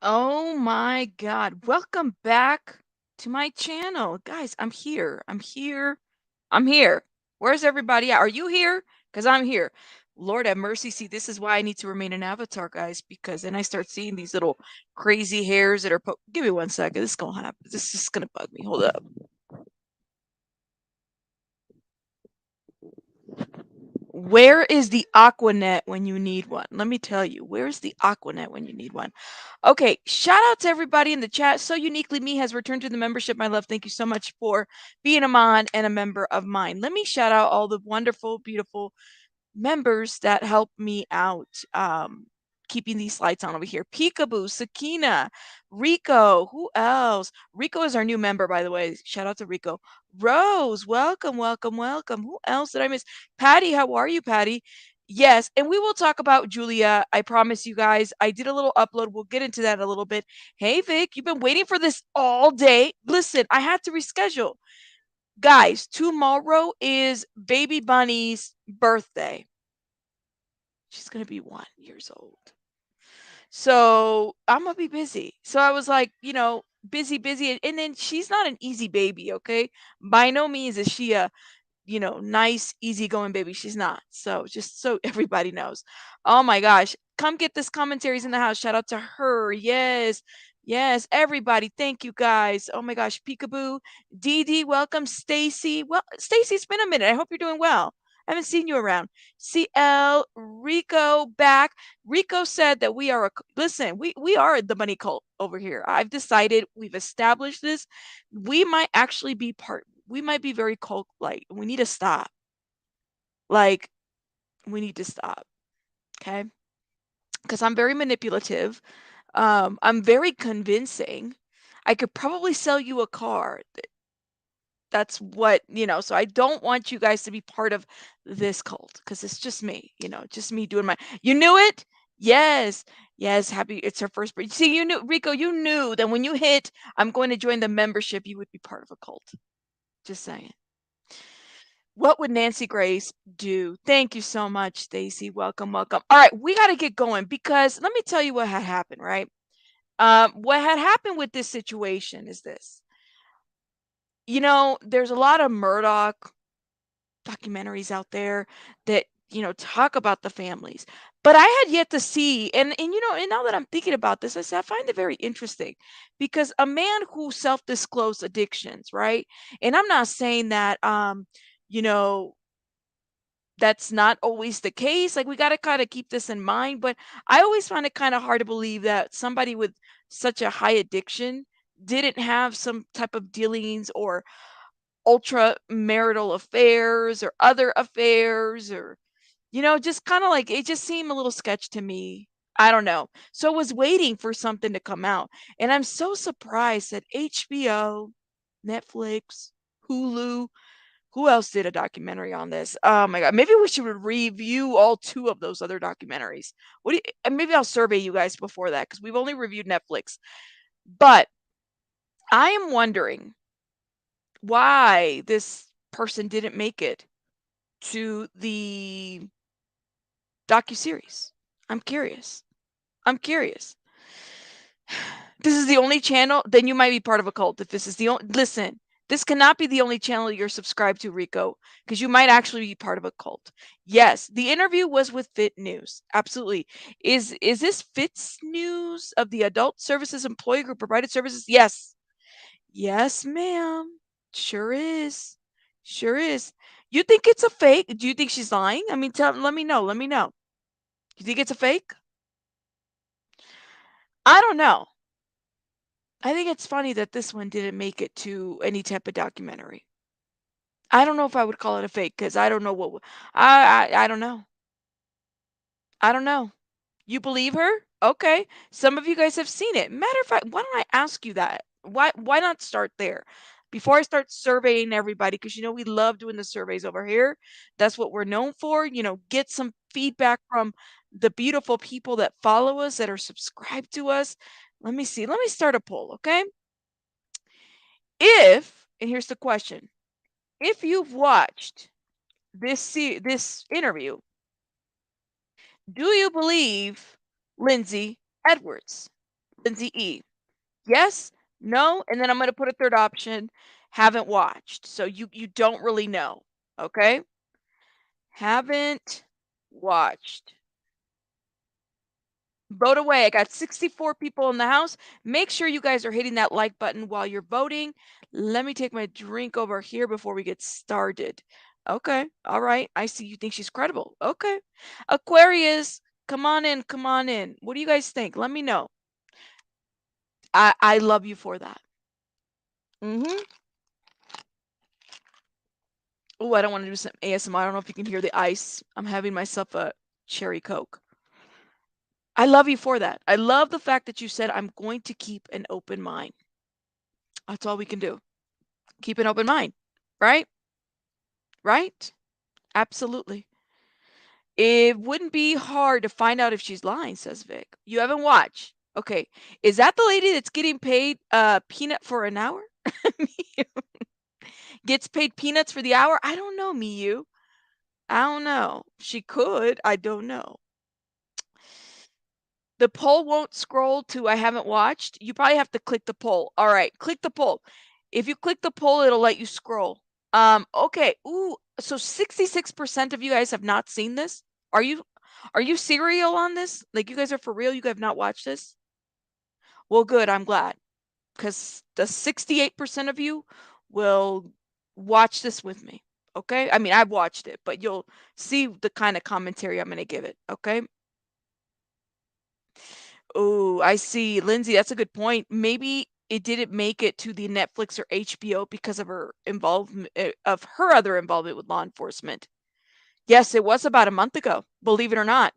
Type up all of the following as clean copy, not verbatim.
Oh my God. Welcome back to my channel. Guys, I'm here. I'm here. I'm here. Where's everybody at? Are you here? Because I'm here. Lord have mercy. See, this is why I need to remain an avatar, guys, because then I start seeing these little crazy hairs that are. Give me 1 second. This is going to happen. This is going to bug me. Hold up. Where is the Aquanet when you need one? Let me tell you, where's the Aquanet when you need one? Okay, shout out to everybody in the chat. So uniquely me has returned to the membership, my love. Thank you so much for being a mod and a member of mine. Let me shout out all the wonderful, beautiful members that help me out keeping these lights on over here. Peekaboo, Sakina, Rico, who else? Rico is our new member, by the way. Shout out to Rico. Rose, welcome, welcome, welcome. Who else did I miss? Patty, how are you, Patty? Yes, and we will talk about Julia. I promise you guys. I did a little upload. We'll get into that in a little bit. Hey, Vic, you've been waiting for this all day. Listen, I had to reschedule. Guys, tomorrow is Baby Bunny's birthday. She's going to be 1 year old. So I'm going to be busy. So I was like, busy, busy. And then she's not an easy baby, okay? By no means is she a, nice, easygoing baby. She's not. So just so everybody knows. Oh my gosh. Come get this commentaries in the house. Shout out to her. Yes. Yes, everybody. Thank you guys. Oh my gosh. Peekaboo. Dee Dee, welcome. Stacy. Well, Stacy, it's been a minute. I hope you're doing well. I haven't seen you around. CL, Rico back. Rico said that we are listen, we are the money cult over here. I've decided, we've established this. We might actually be we might be very cult like. We need to stop. Like, we need to stop. Okay? Because I'm very manipulative. I'm very convincing. I could probably sell you a car. That's what, so I don't want you guys to be part of this cult because it's just me, just me doing my. You knew it? Yes. Yes, happy it's her first birthday. See, you knew, Rico, you knew that when you hit I'm going to join the membership, you would be part of a cult. Just saying. What would Nancy Grace do? Thank you so much, Stacy. Welcome, welcome. All right, we got to get going because let me tell you what had happened, right? What had happened with this situation is this. There's a lot of Murdaugh documentaries out there that talk about the families, but I had yet to see, and now that I'm thinking about this, I said I find it very interesting because a man who self-disclosed addictions, right? And I'm not saying that you know that's not always the case. Like, we got to kind of keep this in mind, but I always find it kind of hard to believe that somebody with such a high addiction didn't have some type of dealings or ultra marital affairs or other affairs, or just kind of like, it just seemed a little sketch to me. I don't know. So I was waiting for something to come out, and I'm so surprised that HBO, Netflix, Hulu, who else did a documentary on this? Oh my god, maybe we should review all two of those other documentaries. What do you, and maybe I'll survey you guys before that because we've only reviewed Netflix. But I am wondering why this person didn't make it to the docuseries. I'm curious. I'm curious. This is the only channel, then you might be part of a cult. If this is the only, listen, this cannot be the only channel you're subscribed to, Rico, because you might actually be part of a cult. Yes, the interview was with Fit News. Absolutely. Is this Fit's News of the Adult Services Employee Group Provided Services? Yes. Yes, ma'am. Sure is. Sure is. You think it's a fake? Do you think she's lying? I mean, let me know. Let me know. You think it's a fake? I don't know. I think it's funny that this one didn't make it to any type of documentary. I don't know if I would call it a fake because I don't know what I don't know. I don't know. You believe her? Okay. Some of you guys have seen it. Matter of fact, why don't I ask you that? Why not start there? Before I start surveying everybody, because we love doing the surveys over here. That's what we're known for. Get some feedback from the beautiful people that follow us, that are subscribed to us. Let me see. Let me start a poll, okay? And here's the question, if you've watched this interview, do you believe Lindsay Edwards? Lindsay E. Yes, no, and then I'm going to put a third option, haven't watched. So you don't really know, okay? Haven't watched. Vote away. I got 64 people in the house. Make sure you guys are hitting that like button while you're voting. Let me take my drink over here before we get started. Okay. All right. I see you think she's credible. Okay. Aquarius, come on in. Come on in. What do you guys think? Let me know. I love you for that. Mm-hmm. Oh, I don't want to do some ASMR. I don't know if you can hear the ice. I'm having myself a cherry Coke. I love you for that. I love the fact that you said, I'm going to keep an open mind. That's all we can do. Keep an open mind. Right? Right? Absolutely. It wouldn't be hard to find out if she's lying, says Vic. You haven't watched. Okay. Is that the lady that's getting paid peanut for an hour? Gets paid peanuts for the hour? I don't know, Miyu. I don't know. She could. I don't know. The poll won't scroll to I haven't watched. You probably have to click the poll. All right, click the poll. If you click the poll, it'll let you scroll. Okay. Ooh, so 66% of you guys have not seen this. Are you serial on this? Like you guys are for real? You have not watched this? Well, good. I'm glad. Because the 68% of you will watch this with me. Okay? I mean, I've watched it, but you'll see the kind of commentary I'm going to give it. Okay? Oh, I see. Lindsay, that's a good point. Maybe it didn't make it to the Netflix or HBO because of her involvement of her other involvement with law enforcement. Yes, it was about a month ago. Believe it or not,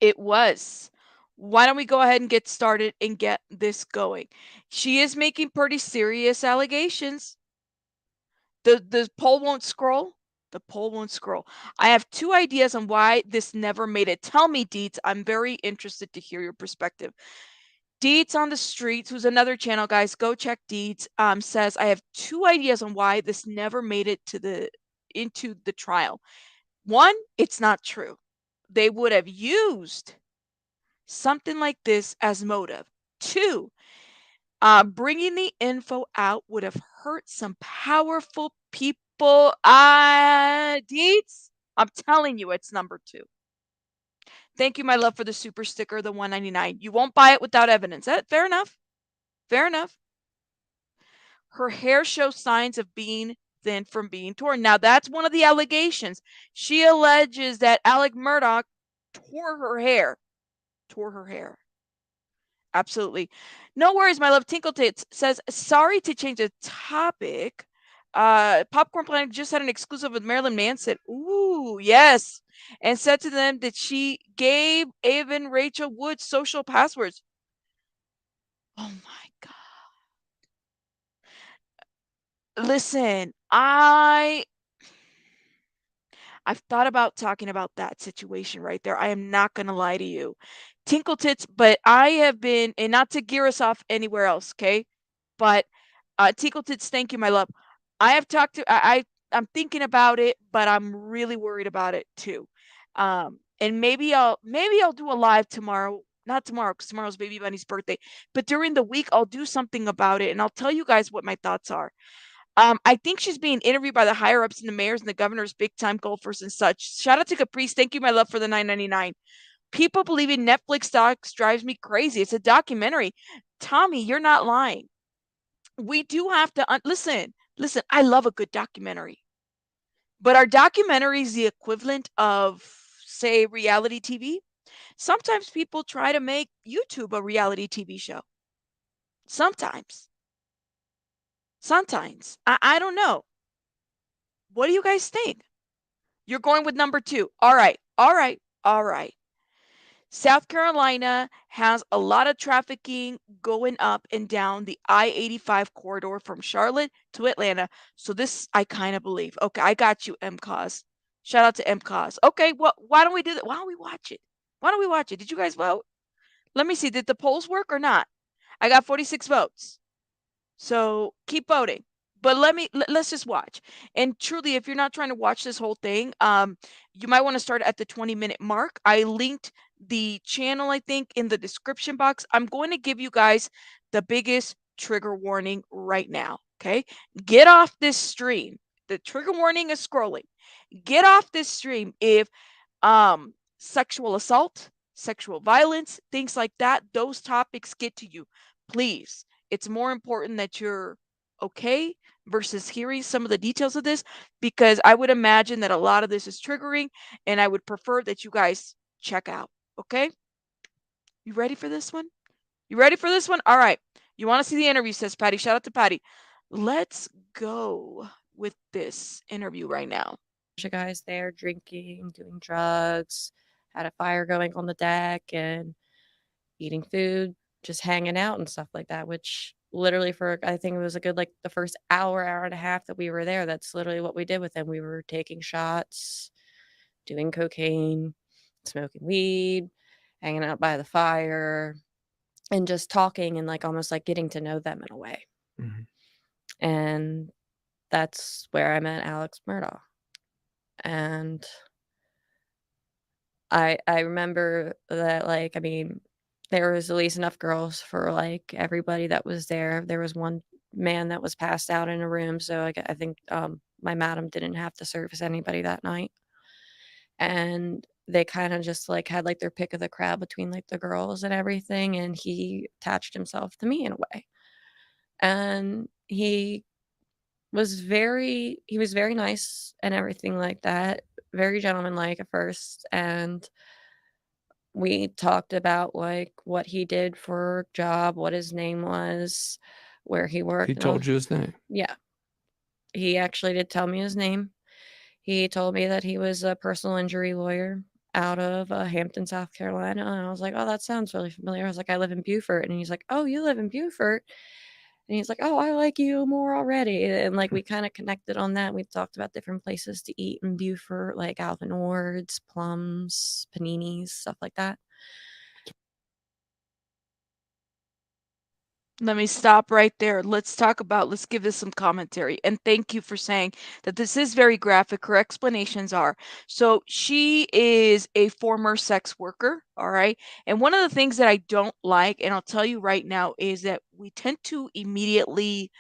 it was. Why don't we go ahead and get started and get this going? She is making pretty serious allegations. The poll won't scroll. The poll won't scroll. I have two ideas on why this never made it. Tell me, Deets. I'm very interested to hear your perspective. Deeds on the Streets, who's another channel, guys, go check Deeds, says, I have two ideas on why this never made it to into the trial. One, it's not true. They would have used something like this as motive. Two, bringing the info out would have hurt some powerful people. Deeds, I'm telling you, it's number two. Thank you, my love, for the super sticker, the $1.99. You won't buy it without evidence. Fair enough. Fair enough. Her hair shows signs of being thin from being torn. Now, that's one of the allegations. She alleges that Alex Murdaugh tore her hair. Tore her hair. Absolutely. No worries, my love. Tinkle Tits says, sorry to change the topic. Popcorn Planet just had an exclusive with Marilyn Manson. Ooh, yes. And said to them that she gave Evan Rachel Wood social passwords. Oh my God. Listen, I've thought about talking about that situation right there. I am not going to lie to you. Tinkle Tits, but I have been, and not to gear us off anywhere else, okay? But Tinkle Tits, thank you, my love. I have talked to, I'm thinking about it, but I'm really worried about it too. And maybe I'll do a live tomorrow. Not tomorrow, because tomorrow's Baby Bunny's birthday. But during the week, I'll do something about it, and I'll tell you guys what my thoughts are. I think she's being interviewed by the higher ups and the mayors and the governors, big time golfers and such. Shout out to Caprice. Thank you, my love, for the $9.99. People believing Netflix docs drives me crazy. It's a documentary. Tommy, you're not lying. We do have to listen. Listen, I love a good documentary. But are documentaries the equivalent of, say, reality TV? Sometimes people try to make YouTube a reality TV show. Sometimes. Sometimes. I don't know. What do you guys think? You're going with number two. All right. All right. All right. South Carolina has a lot of trafficking going up and down the I-85 corridor from Charlotte to Atlanta. So this I kind of believe. Okay, I got you, MCOS. Shout out to MCOS. Okay, well, why don't we do that? Why don't we watch it? Why don't we watch it? Did you guys vote? Let me see. Did the polls work or not? I got 46 votes. So keep voting. But let's just watch. And truly, if you're not trying to watch this whole thing, you might want to start at the 20-minute mark. I linked the channel, I think, in the description box. I'm going to give you guys the biggest trigger warning right now. Okay, get off this stream. The trigger warning is scrolling. Get off this stream if sexual assault, sexual violence, things like that, those topics get to you. Please, it's more important that you're okay versus hearing some of the details of this, because I would imagine that a lot of this is triggering, and I would prefer that you guys check out. Okay, you ready for this one? You ready for this one? All right, you want to see the interview, says Patty. Shout out to Patty. Let's go with this interview right now. Bunch of guys there drinking, doing drugs, had a fire going on the deck, and eating food, just hanging out and stuff like that, which literally for, I think it was a good, like, the first hour, hour and a half that we were there, that's literally what we did with them. We were taking shots, doing cocaine, smoking weed, hanging out by the fire, and just talking and, like, almost, like, getting to know them in a way. And that's where I met Alex Murdaugh. And I remember that, like, I mean, there was at least enough girls for, like, everybody that was there. There was one man that was passed out in a room, so, like, I think, my madam didn't have to service anybody that night. And they kinda just, like, had, like, their pick of the crowd between, like, the girls and everything, and he attached himself to me in a way. And he was very nice and everything like that, very gentlemanlike at first, and we talked about, like, what he did for a job, what his name was, where he worked. He told you his name? Yeah. He actually did tell me his name. He told me that he was a personal injury lawyer out of Hampton, South Carolina. And I was like, oh, that sounds really familiar. I was like, I live in Beaufort. And he's like, oh, you live in Beaufort? And he's like, oh, I like you more already. And like, we kind of connected on that. We talked about different places to eat in Beaufort, like Alvin Ward's, Plums, Paninis, stuff like that. Let me stop right there. Let's give this some commentary. And thank you for saying that this is very graphic. Her explanations are. So she is a former sex worker. All right. And one of the things that I don't like, and I'll tell you right now, is that we tend to immediately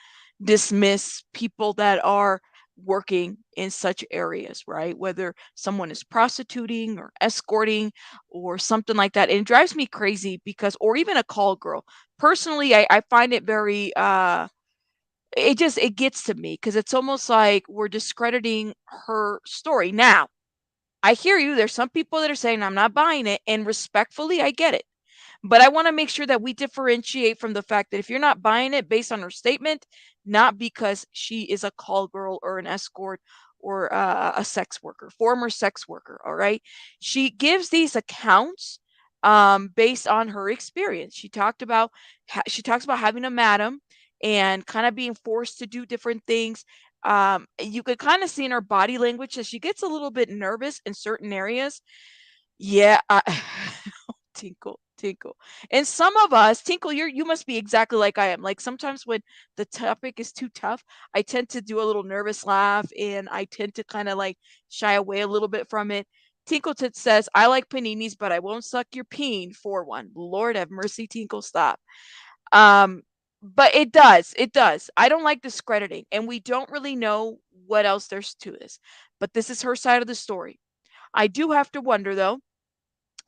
dismiss people that are working in such areas, right? Whether someone is prostituting or escorting or something like that. And it drives me crazy because, or even a call girl. Personally, I find it very, it gets to me because it's almost like we're discrediting her story. Now, I hear you. There's some people that are saying, I'm not buying it. And respectfully, I get it. But I want to make sure that we differentiate from the fact that if you're not buying it based on her statement, not because she is a call girl or an escort or a sex worker, former sex worker, all right? She gives these accounts based on her experience. She talks about having a madam and kind of being forced to do different things. You could kind of see in her body language that she gets a little bit nervous in certain areas. Yeah, Tinkle, Tinkle. And some of us, Tinkle, you must be exactly like I am. Like sometimes when the topic is too tough, I tend to do a little nervous laugh and I tend to kind of like shy away a little bit from it. Tinkleton says, I like paninis, but I won't suck your peen for one. Lord have mercy, Tinkle, stop. Um, but it does. I don't like discrediting, and we don't really know what else there's to this. But this is her side of the story. I do have to wonder though,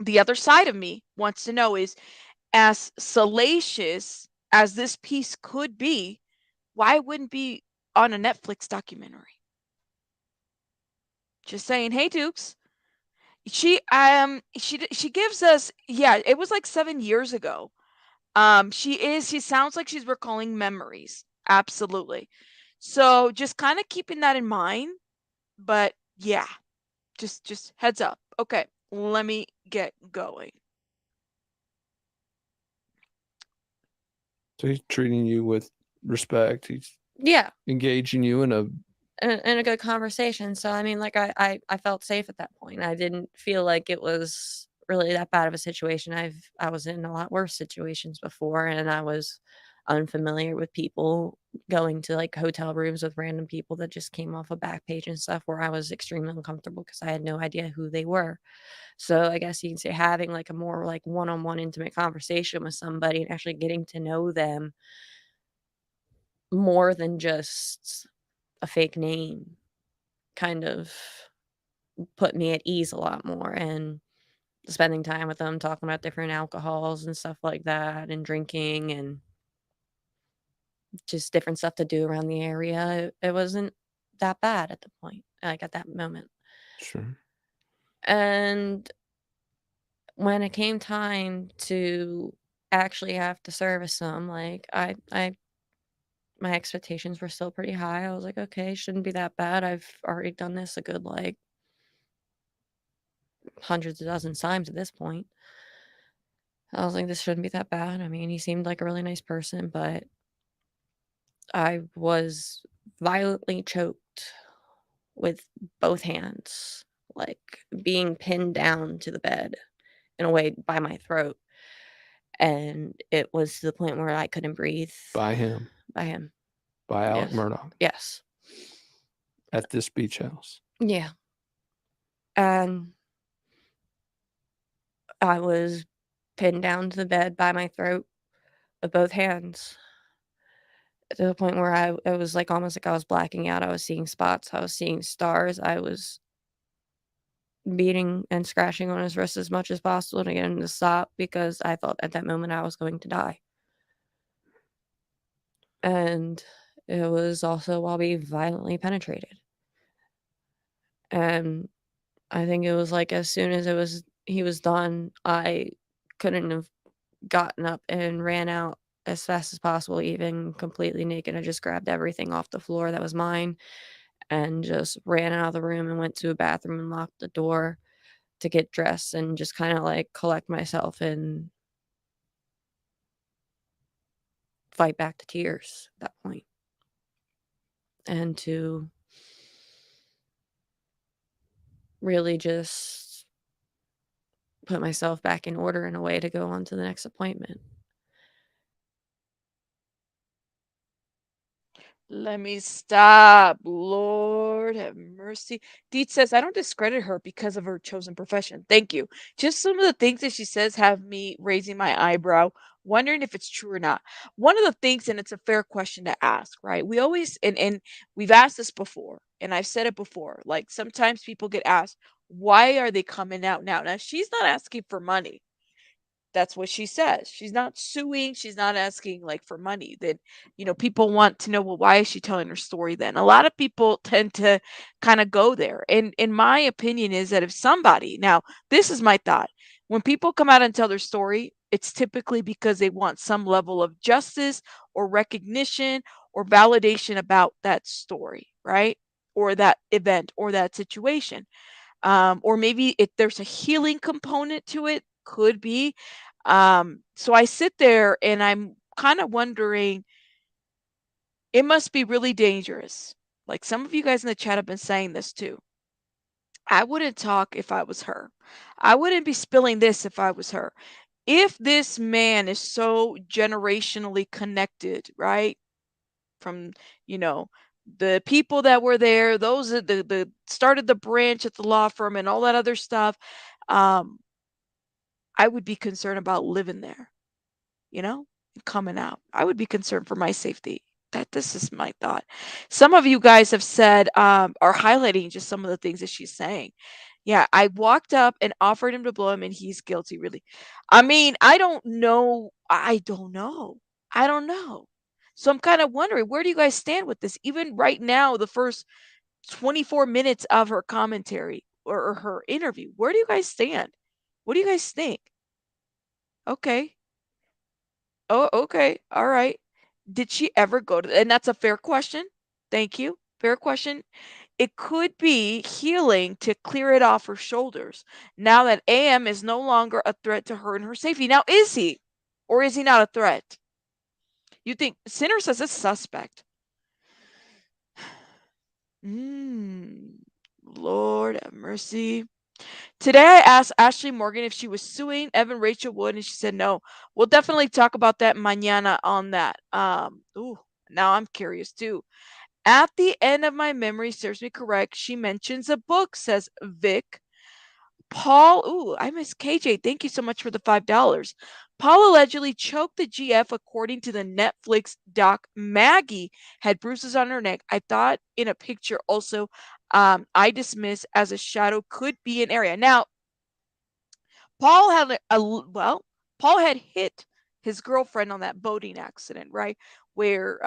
the other side of me wants to know is, as salacious as this piece could be, why wouldn't be on a Netflix documentary? Just saying. Hey, Dukes. She gives us, yeah, it was like 7 years ago. She sounds like she's recalling memories. Absolutely. So just kind of keeping that in mind. But yeah, just heads up. Okay, let me get going. So he's treating you with respect. He's Yeah. engaging you in a good conversation. So I mean, like, I felt safe at that point. I didn't feel like it was really that bad of a situation. I was in a lot worse situations before, and I was unfamiliar with people, going to like hotel rooms with random people that just came off a back page and stuff, where I was extremely uncomfortable because I had no idea who they were. So I guess you can say having like a more like one-on-one intimate conversation with somebody and actually getting to know them more than just a fake name kind of put me at ease a lot more. And spending time with them, talking about different alcohols and stuff like that, and drinking and just different stuff to do around the area, it wasn't that bad at the point, like at that moment. Sure. And when it came time to actually have to service them, like I my expectations were still pretty high. I was like, okay, shouldn't be that bad. I've already done this a good like hundreds of dozens times at this point. I was like, this shouldn't be that bad. I mean, he seemed like a really nice person, but I was violently choked with both hands, like being pinned down to the bed in a way by my throat. And it was to the point where I couldn't breathe. By him. By him. By Alex Yes. Murdaugh. Yes. At this beach house. Yeah. And I was pinned down to the bed by my throat with both hands, to the point where it was like almost like I was blacking out. I was seeing spots. I was seeing stars. I was beating and scratching on his wrist as much as possible to get him to stop, because I thought at that moment I was going to die. And it was also while being violently penetrated. And I think it was like as soon as he was done, I couldn't have gotten up and ran out as fast as possible, even completely naked. I just grabbed everything off the floor that was mine and just ran out of the room and went to a bathroom and locked the door to get dressed and just kind of like collect myself and fight back the tears at that point. And to really just put myself back in order in a way to go on to the next appointment. Let me stop. Lord have mercy. Deet says, I don't discredit her because of her chosen profession. Thank you. Just some of the things that she says have me raising my eyebrow, wondering if it's true or not. One of the things, and it's a fair question to ask, right? We always, and we've asked this before, and I've said it before, like sometimes people get asked, why are they coming out now? Now, she's not asking for money. That's what she says. She's not suing. She's not asking like for money. That, people want to know, well, why is she telling her story then? A lot of people tend to kind of go there. And in my opinion is that if somebody, now this is my thought, when people come out and tell their story, it's typically because they want some level of justice or recognition or validation about that story, right? Or that event or that situation. Or maybe there's a healing component to it, could be. So I sit there and I'm kind of wondering, it must be really dangerous. Like some of you guys in the chat have been saying this too. I wouldn't talk if I was her. I wouldn't be spilling this if I was her. If this man is so generationally connected, right? From, the people that were there, those that the started the branch at the law firm and all that other stuff, um, I would be concerned about living there, and coming out. I would be concerned for my safety. This is my thought. Some of you guys have said, are highlighting just some of the things that she's saying. Yeah, I walked up and offered him to blow him, and he's guilty. Really, I mean, I don't know. I don't know. I don't know. So I'm kind of wondering, where do you guys stand with this? Even right now, the first 24 minutes of her commentary or her interview, where do you guys stand? What do you guys think? Okay. Oh, okay. All right. Did she ever go to, and that's a fair question. Thank you. Fair question. It could be healing to clear it off her shoulders now that AM is no longer a threat to her and her safety. Now, is he? Or is he not a threat? You think Sinner says it's suspect. Lord have mercy. Today I asked Ashley Morgan if she was suing Evan Rachel Wood, and she said no. We'll definitely talk about that mañana on that. Ooh, now I'm curious too. At the end of my memory serves me correct, she mentions a book, says Vic. Paul, ooh, I miss KJ. Thank you so much for the $5. Paul allegedly choked the GF according to the Netflix doc. Maggie had bruises on her neck. I thought in a picture also, I dismiss as a shadow could be an area. Now, Paul had Paul had hit his girlfriend on that boating accident, right? Where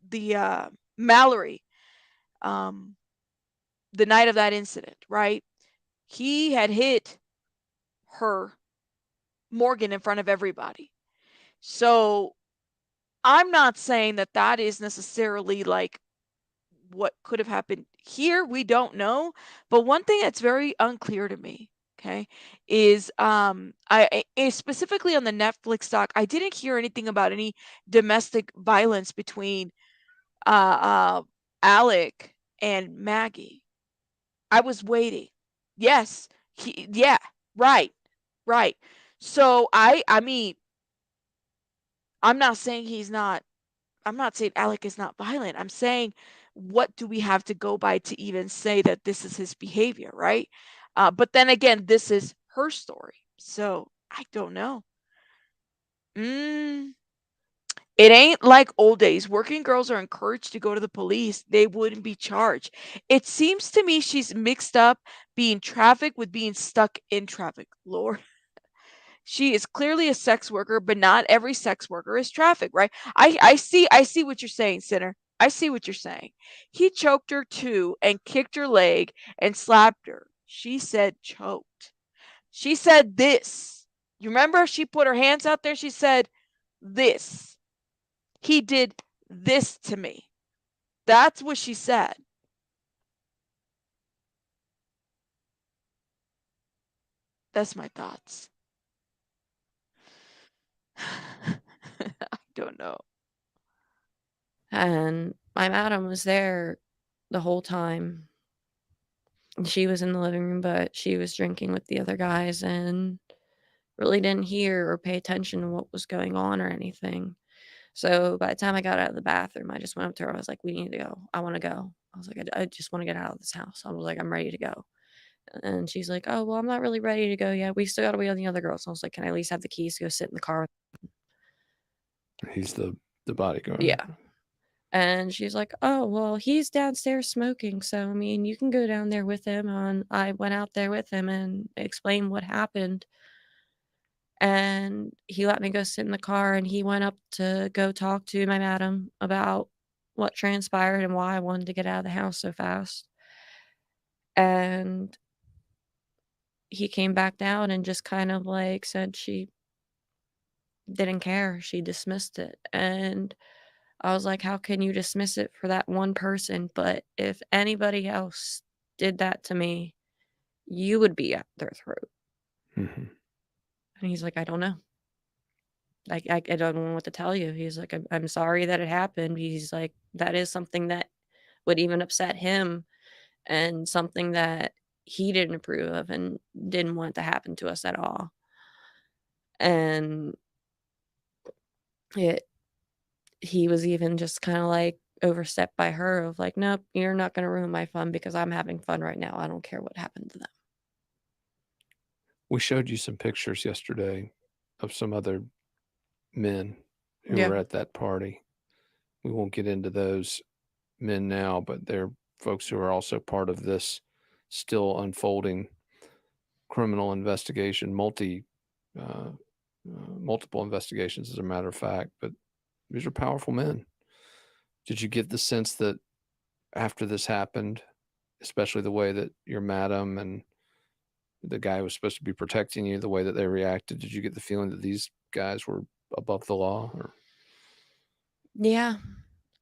the Mallory, um, the night of that incident, right? He had hit her, Morgan, in front of everybody. So I'm not saying that that is necessarily like what could have happened here. We don't know. But one thing that's very unclear to me, okay, is specifically on the Netflix doc, I didn't hear anything about any domestic violence between uh, uh, Alec and Maggie. I was waiting. Yes. Yeah. Right. Right. So I mean, I'm not saying he's not I'm not saying Alec is not violent. I'm saying what do we have to go by to even say that this is his behavior, right? But then again, this is her story. So I don't know. Mm, it ain't like old days. Working girls are encouraged to go to the police. They wouldn't be charged. It seems to me she's mixed up being trafficked with being stuck in traffic. Lord. She is clearly a sex worker, but not every sex worker is trafficked, right? I see what you're saying, Sinner. I see what you're saying. He choked her too and kicked her leg and slapped her. She said choked. She said this. You remember she put her hands out there? She said this. He did this to me. That's what she said. That's my thoughts. I don't know. And my madam was there the whole time. She was in the living room, but she was drinking with the other guys and really didn't hear or pay attention to what was going on or anything. So by the time I got out of the bathroom, I just went up to her. I was like, "We need to go. I want to go." I was like, I just want to get out of this house. I was like, "I'm ready to go." And she's like, "Oh, well, I'm not really ready to go yet. We still got to wait on the other girls." I was like, "Can I at least have the keys to go sit in the car?" He's the bodyguard. Yeah. And she's like, "Oh, well, he's downstairs smoking. So, I mean, you can go down there with him." And I went out there with him and explained what happened. And he let me go sit in the car and he went up to go talk to my madam about what transpired and why I wanted to get out of the house so fast. And he came back down and just kind of like said she didn't care. She dismissed it. And I was like, how can you dismiss it for that one person? But if anybody else did that to me, you would be at their throat. Mm-hmm. And he's like, I don't know. Like, I don't know what to tell you. He's like, I'm sorry that it happened. He's like, that is something that would even upset him and something that he didn't approve of and didn't want to happen to us at all. And he was even just kind of like overstepped by her of like, nope, you're not going to ruin my fun because I'm having fun right now. I don't care what happened to them. We showed you some pictures yesterday of some other men who Yeah. were at that party. We won't get into those men now, but they're folks who are also part of this still unfolding criminal investigation, multiple investigations, as a matter of fact. But these are powerful men. Did you get the sense that after this happened, especially the way that your madam and the guy who was supposed to be protecting you, the way that they reacted, did you get the feeling that these guys were above the law? Or Yeah.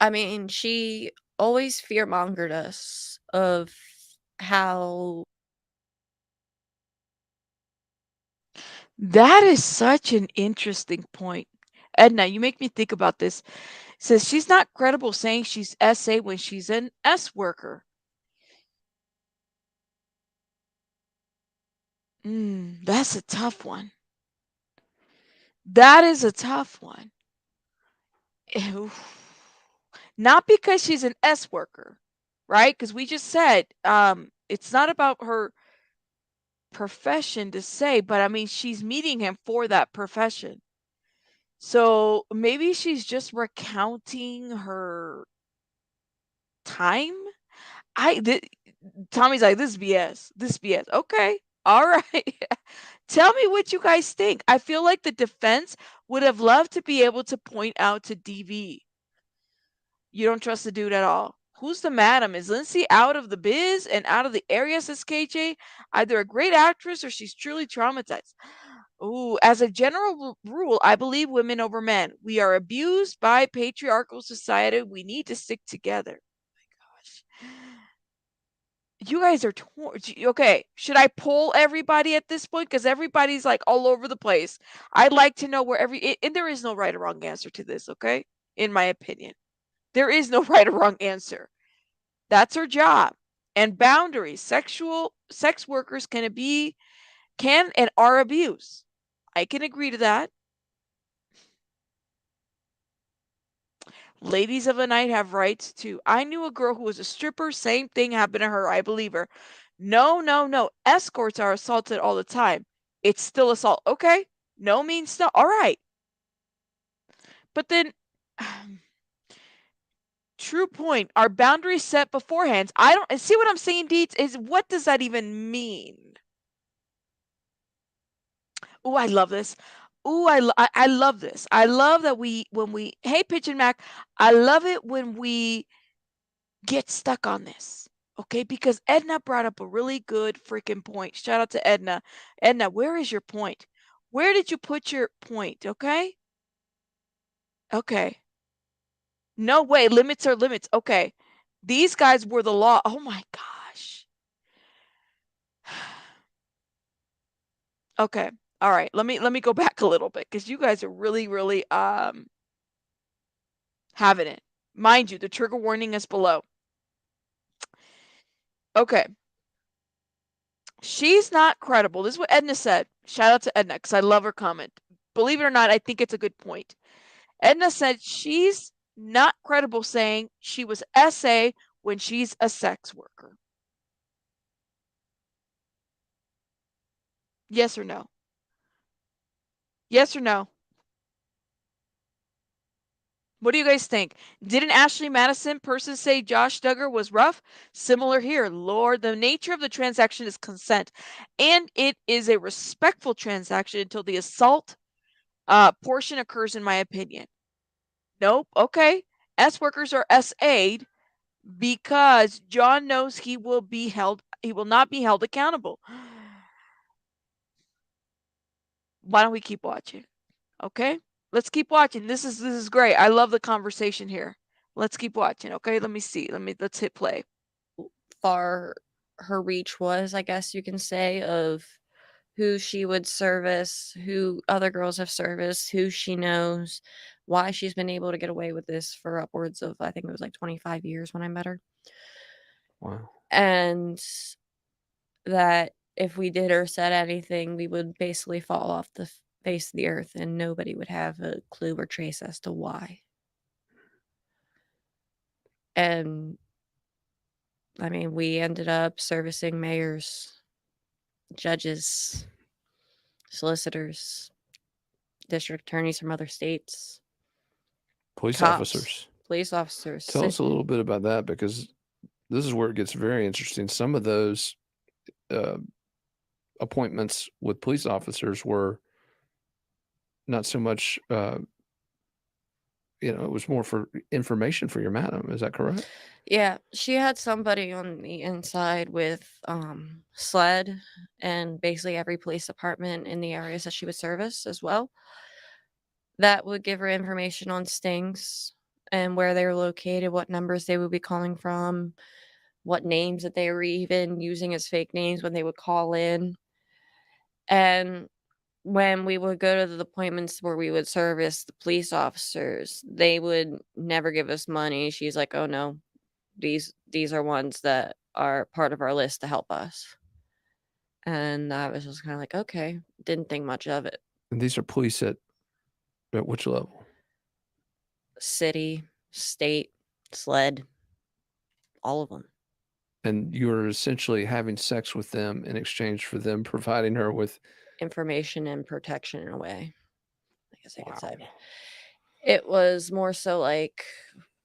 I mean, she always fearmongered us of how That is such an interesting point. Edna, you make me think about this. Says she's not credible saying she's SA when she's an S worker. That's a tough one. That is a tough one. Not because she's an S worker, right? Because we just said it's not about her profession to say, but I mean, she's meeting him for that profession. So maybe she's just recounting her time. Tommy's like, this is BS. This is BS. Okay. All right. Tell me what you guys think. I feel like the defense would have loved to be able to point out to DV. You don't trust the dude at all. Who's the madam? Is Lindsay out of the biz and out of the area, says KJ? Either a great actress or she's truly traumatized. Ooh, as a general rule, I believe women over men. We are abused by patriarchal society. We need to stick together. Oh my gosh. You guys are torn. Okay, should I poll everybody at this point? Because everybody's like all over the place. I'd like to know where and there is no right or wrong answer to this, okay? In my opinion, there is no right or wrong answer. That's her job. And boundaries. Sex workers can and are abused. I can agree to that. Ladies of the night have rights too. I knew a girl who was a stripper. Same thing happened to her. I believe her. No, no, no. Escorts are assaulted all the time. It's still assault. Okay. No means no. All right. But then, true point. Are boundaries set beforehand? I don't see what I'm saying, Deets, is what does that even mean? Oh, I love this. Oh, I love this. I love that hey, Pigeon Mac, I love it when we get stuck on this. Okay, because Edna brought up a really good freaking point. Shout out to Edna. Edna, where is your point? Where did you put your point? Okay. Okay. No way. Limits are limits. Okay. These guys were the law. Oh my gosh. Okay. All right. Let me go back a little bit because you guys are really, really having it. Mind you, the trigger warning is below. Okay. She's not credible. This is what Edna said. Shout out to Edna because I love her comment. Believe it or not, I think it's a good point. Edna said she's not credible saying she was SA when she's a sex worker. Yes or no? Yes or no? What do you guys think? Didn't Ashley Madison person say Josh Duggar was rough? Similar here. Lord, the nature of the transaction is consent, and it is a respectful transaction until the assault portion occurs, in my opinion. Nope. Okay. S workers are SA'd because John knows he will not be held accountable. Why don't we keep watching? Okay? Let's keep watching. This is great. I love the conversation here. Let's keep watching. Okay? Let me see. Let's hit play. Far her reach was, I guess you can say, of who she would service, who other girls have serviced, who she knows, why she's been able to get away with this for upwards of, I think it was like 25 years when I met her. Wow. And that if we did or said anything, we would basically fall off the face of the earth and nobody would have a clue or trace as to why. And I mean, we ended up servicing mayors, judges, solicitors, district attorneys from other states, Police cops, officers. police officers. Tell us a little bit about that because this is where it gets very interesting. Some of those appointments with police officers were not so much, it was more for information for your madam. Is that correct? Yeah, she had somebody on the inside with SLED and basically every police department in the areas that she would service as well. That would give her information on stings and where they were located, what numbers they would be calling from, what names that they were even using as fake names when they would call in. And when we would go to the appointments where we would service the police officers, they would never give us money. She's like, "Oh no, these are ones that are part of our list to help us." And I was just kind of like, okay, didn't think much of it. And these are police at which level? City, state, SLED, all of them. And you were essentially having sex with them in exchange for them providing her with Information and protection in a way, I guess I could say. wow. It was more so like,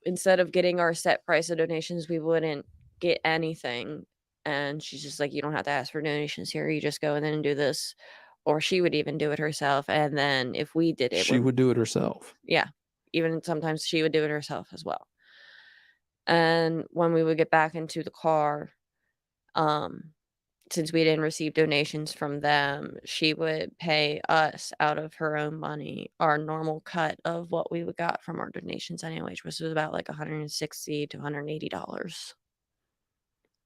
instead of getting our set price of donations, we wouldn't get anything. And she's just like, you don't have to ask for donations here. You just go in and do this. Or she would even do it herself. And then if we did it, She would do it herself. yeah, even sometimes she would do it herself as well. And when we would get back into the car, since we didn't receive donations from them, she would pay us out of her own money our normal cut of what we would got from our donations anyways, which was about like $160 to $180.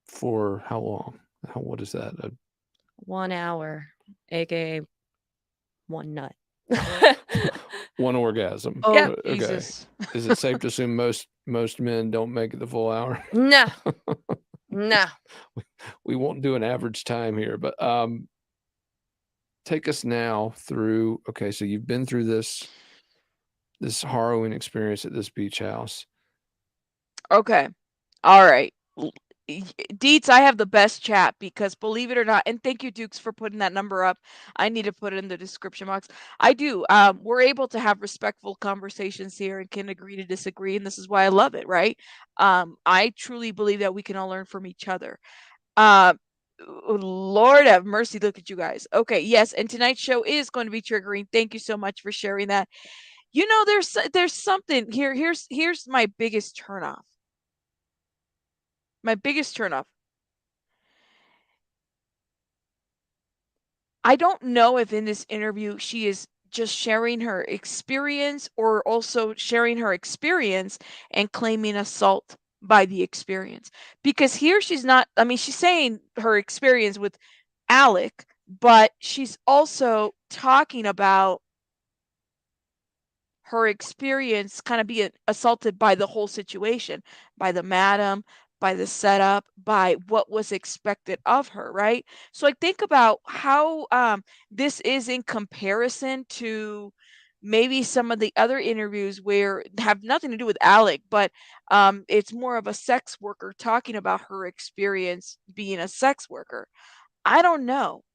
For how long? What is that? 1 hour, aka one nut. One orgasm. Oh, Yeah. Okay. Jesus. Is it safe to assume most men don't make it the full hour? No. No. We won't do an average time here, but take us now through. Okay, so you've been through this harrowing experience at this beach house. Okay. All right. Deets, I have the best chat because believe it or not, and thank you, Dukes, for putting that number up. I need to put it in the description box. I do. We're able to have respectful conversations here and can agree to disagree, and this is why I love it, right? I truly believe that we can all learn from each other. Lord have mercy, look at you guys. Okay, yes, and tonight's show is going to be triggering. Thank you so much for sharing that. You know, there's something here. Here's my biggest turnoff. My biggest turnoff. I don't know if in this interview she is just sharing her experience or also sharing her experience and claiming assault by the experience. Because here she's not, I mean, she's saying her experience with Alec, but she's also talking about her experience kind of being assaulted by the whole situation, by the madam, by the setup, by what was expected of her, right? So I think about how this is in comparison to maybe some of the other interviews where have nothing to do with Alec, but it's more of a sex worker talking about her experience being a sex worker. I don't know.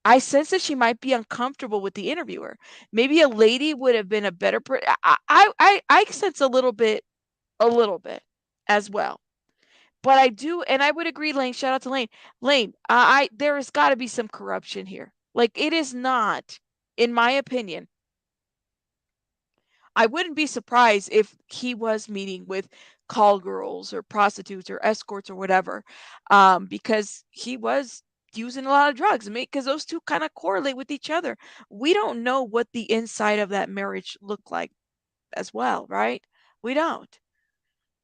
I sense that she might be uncomfortable with the interviewer. Maybe a lady would have been a better I sense a little bit as well. But I do, and I would agree, Lane. Shout out to Lane. Lane, I there has got to be some corruption here. Like it is not, in my opinion. I wouldn't be surprised if he was meeting with call girls or prostitutes or escorts or whatever, because he was using a lot of drugs. Because those two kind of correlate with each other. We don't know what the inside of that marriage looked like as well, right? We don't.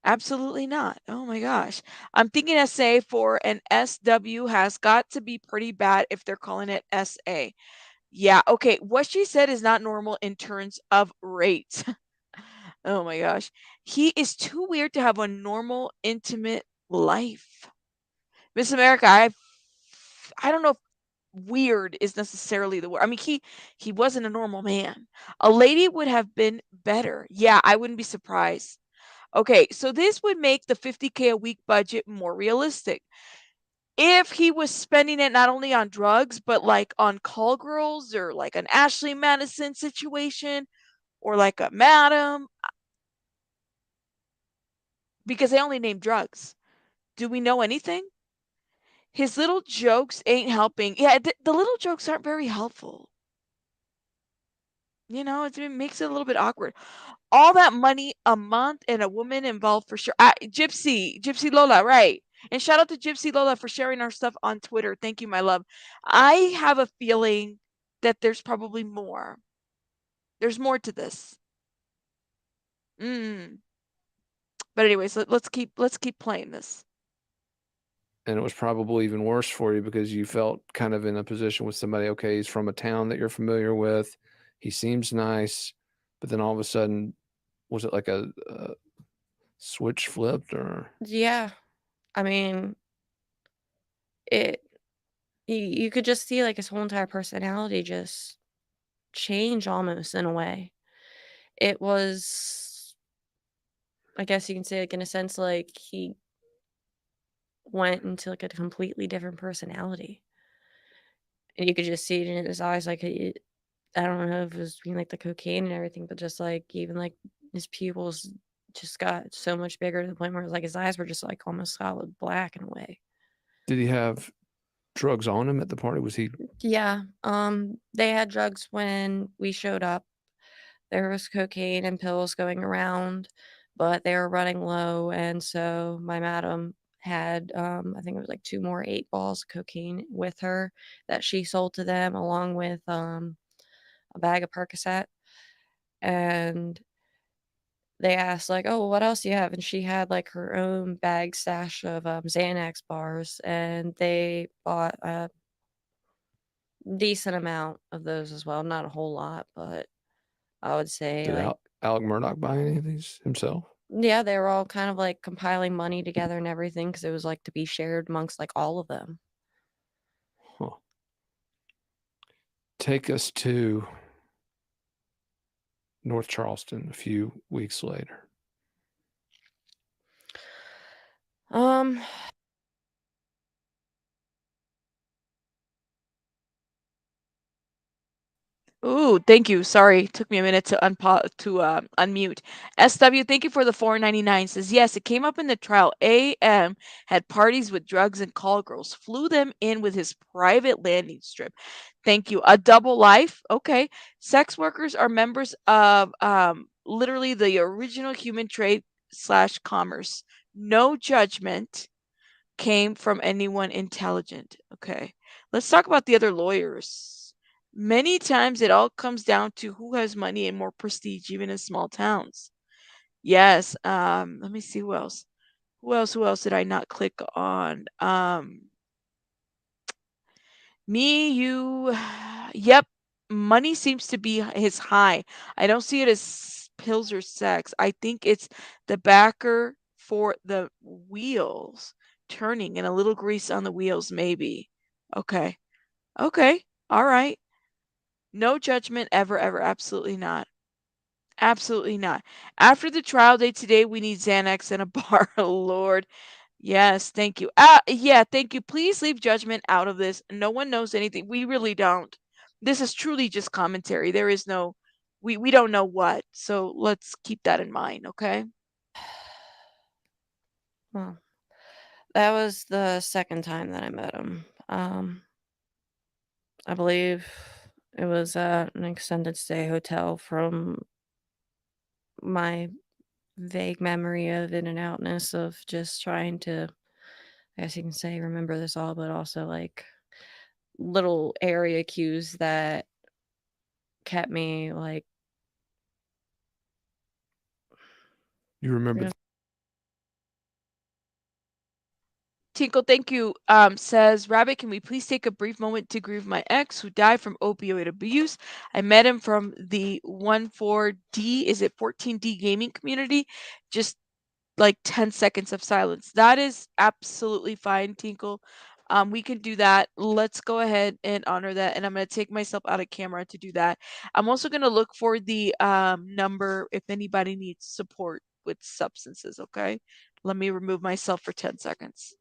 Absolutely not. Oh my gosh. I'm thinking SA for an SW has got to be pretty bad if they're calling it SA. Yeah, okay. What she said is not normal in terms of rates. Oh my gosh. He is too weird to have a normal, intimate life. Miss America, I don't know if weird is necessarily the word. I mean, he wasn't a normal man. A lady would have been better. Yeah, I wouldn't be surprised. Okay, so this would make the 50K a week budget more realistic. If he was spending it not only on drugs, but like on call girls or like an Ashley Madison situation or like a madam, because they only name drugs. Do we know anything? His little jokes ain't helping. Yeah, the little jokes aren't very helpful. You know, it makes it a little bit awkward. All that money a month and a woman involved for sure. Gypsy Lola, right? And shout out to Gypsy Lola for sharing our stuff on Twitter. Thank you, my love. I have a feeling that there's probably more. There's more to this. But anyways, let's keep playing this. And it was probably even worse for you because you felt kind of in a position with somebody. Okay, he's from a town that you're familiar with. He seems nice, but then all of a sudden, was it like a switch flipped or? Yeah. I mean, it you could just see like his whole entire personality just change almost in a way. It was, I guess you can say, like in a sense, like he went into like a completely different personality, and you could just see it in his eyes. Like I don't know if it was being like the cocaine and everything, but just like even like his pupils just got so much bigger to the point where it was like his eyes were just like almost solid black in a way. Did he have drugs on him at the party? Was he? Yeah. They had drugs when we showed up. There was cocaine and pills going around, but they were running low, and so my madam had, I think it was like 2 more 8 balls of cocaine with her that she sold to them along with, a bag of Percocet, and they asked like, "Oh, well, what else do you have?" And she had, like, her own bag stash of, Xanax bars, and they bought a decent amount of those as well, not a whole lot, but I would say, Did like Alec Murdaugh buy any of these himself? yeah, they were all kind of, like, compiling money together and everything because it was, like, to be shared amongst, like, all of them. Huh. Take us to North Charleston a few weeks later. Um, Ooh, thank you. Sorry, took me a minute to unmute. SW, thank you for the 4.99. Says yes, it came up in the trial. AM had parties with drugs and call girls, flew them in with his private landing strip. Thank you. A double life. Okay. Sex workers are members of literally the original human trade slash commerce. No judgment came from anyone intelligent. Okay. Let's talk about the other lawyers. Many times it all comes down to who has money and more prestige, even in small towns. Yes. Let me see who else. Who else did I not click on? Me, you. Yep. Money seems to be his high. I don't see it as pills or sex. I think it's the backer for the wheels turning and a little grease on the wheels, maybe. Okay. Okay. All right. No judgment ever, ever. Absolutely not. Absolutely not. After the trial date today, we need Xanax and a bar. Lord. Yes, thank you. Yeah, thank you. Please leave judgment out of this. No one knows anything. We really don't. This is truly just commentary. There is no we don't know what. So let's keep that in mind, okay? well, that was the second time that I met him. I believe it was at an extended stay hotel from my vague memory of in and outness of just trying to, I guess you can say, remember this all, but also like little area cues that kept me like You remember? Tinkle, thank you. Says Rabbit, can we please take a brief moment to grieve my ex who died from opioid abuse? I met him from the 14D, is it 14D gaming community? Just like 10 seconds of silence. That is absolutely fine, Tinkle. We can do that. Let's go ahead and honor that. And I'm going to take myself out of camera to do that. I'm also going to look for the number if anybody needs support with substances. Okay. Let me remove myself for 10 seconds.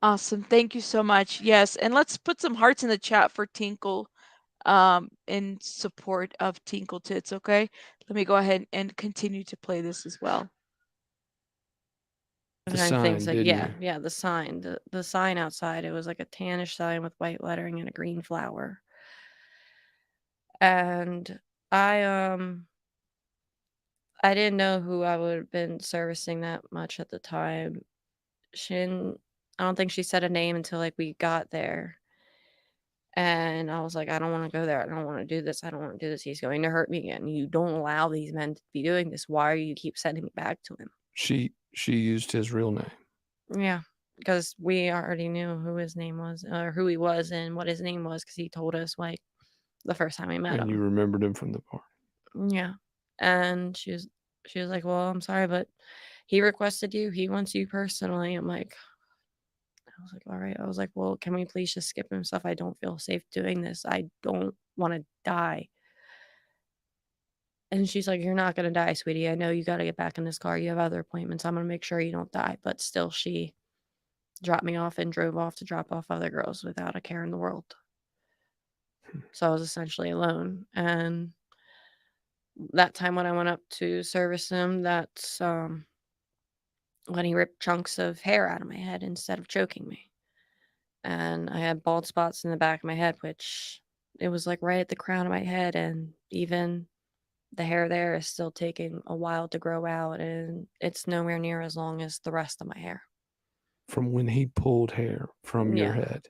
Awesome. Thank you so much. Yes. And let's put some hearts in the chat for Tinkle in support of Tinkle Tits. Okay. Let me go ahead and continue to play this as well. the I think sign, so. didn't you? Yeah, the sign. The sign outside, it was like a tannish sign with white lettering and a green flower. And I I didn't know who I would have been servicing that much at the time. She didn't I don't think she said a name until like we got there. And I was like, I don't want to go there. I don't want to do this. I don't want to do this. He's going to hurt me again. You don't allow these men to be doing this. Why are you keep sending me back to him? She used his real name. Yeah, because we already knew who his name was or who he was and what his name was because he told us like the first time we met And you him. remembered him from the party. Yeah, and she was like, well, I'm sorry, but he requested you. He wants you personally. I was like, all right. I was like, well, can we please just skip him stuff? I don't feel safe doing this. I don't want to die. And she's like, you're not going to die, sweetie. I know you got to get back in this car. You have other appointments. I'm going to make sure you don't die. But still, she dropped me off and drove off to drop off other girls without a care in the world. So I was essentially alone. And that time when I went up to service him, that's when he ripped chunks of hair out of my head instead of choking me. And I had bald spots in the back of my head, which it was like right at the crown of my head. And even the hair there is still taking a while to grow out. And it's nowhere near as long as the rest of my hair. From when he pulled hair from your Yeah. head.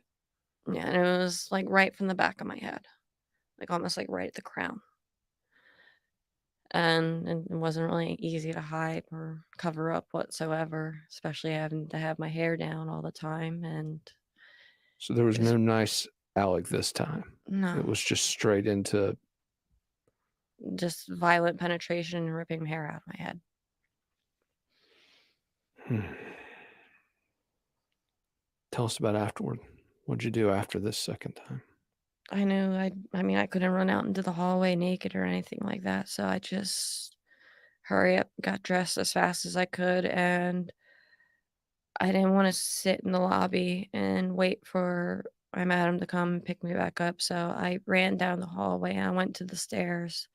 Yeah. And it was like right from the back of my head, like almost like right at the crown. And it wasn't really easy to hide or cover up whatsoever, especially having to have my hair down all the time. And So there was just no nice Alec this time. no, It was just straight into just violent penetration and ripping hair out of my head. Tell us about afterward. What'd you do after this second time? I knew I mean, I couldn't run out into the hallway naked or anything like that, so I just hurry up, got dressed as fast as I could, and I didn't want to sit in the lobby and wait for my madam to come and pick me back up, so I ran down the hallway and I went to the stairs.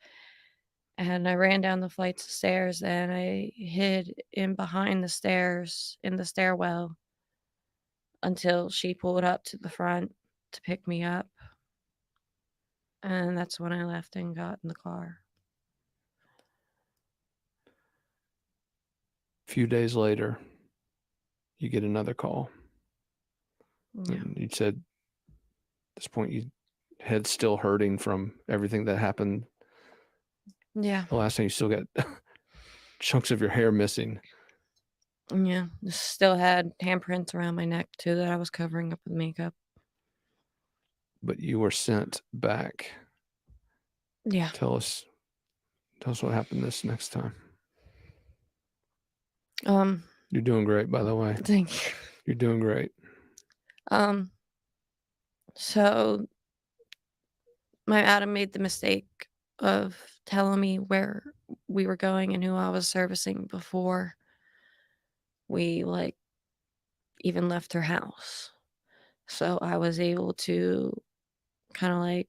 And I ran down the flights of stairs and I hid in behind the stairs in the stairwell until she pulled up to the front to pick me up. And that's when I left and got in the car. A few days later, you get another call. Yeah. And you said at this point your head's still hurting from everything that happened. Yeah. The last time you still got chunks of your hair missing. Yeah. Still had handprints around my neck too that I was covering up with makeup. But you were sent back. Yeah. Tell us what happened this next time. You're doing great, by the way. Thank you. You're doing great. So my Adam made the mistake of telling me where we were going and who I was servicing before we like even left her house. So I was able to kind of like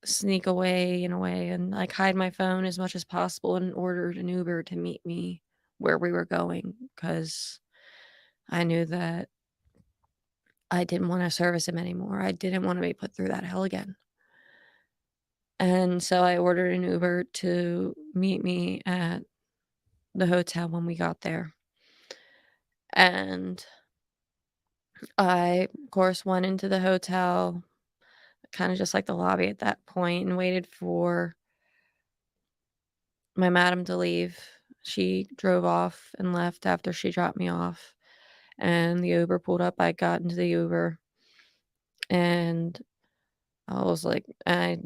sneak away in a way and like hide my phone as much as possible and ordered an Uber to meet me where we were going because I knew that I didn't want to service him anymore. I didn't want to be put through that hell again. And so I ordered an Uber to meet me at the hotel when we got there. And I, of course, went into the hotel, kind of just like the lobby at that point, and waited for my madam to leave. She drove off and left after she dropped me off. And the Uber pulled up. I got into the Uber and I was like, I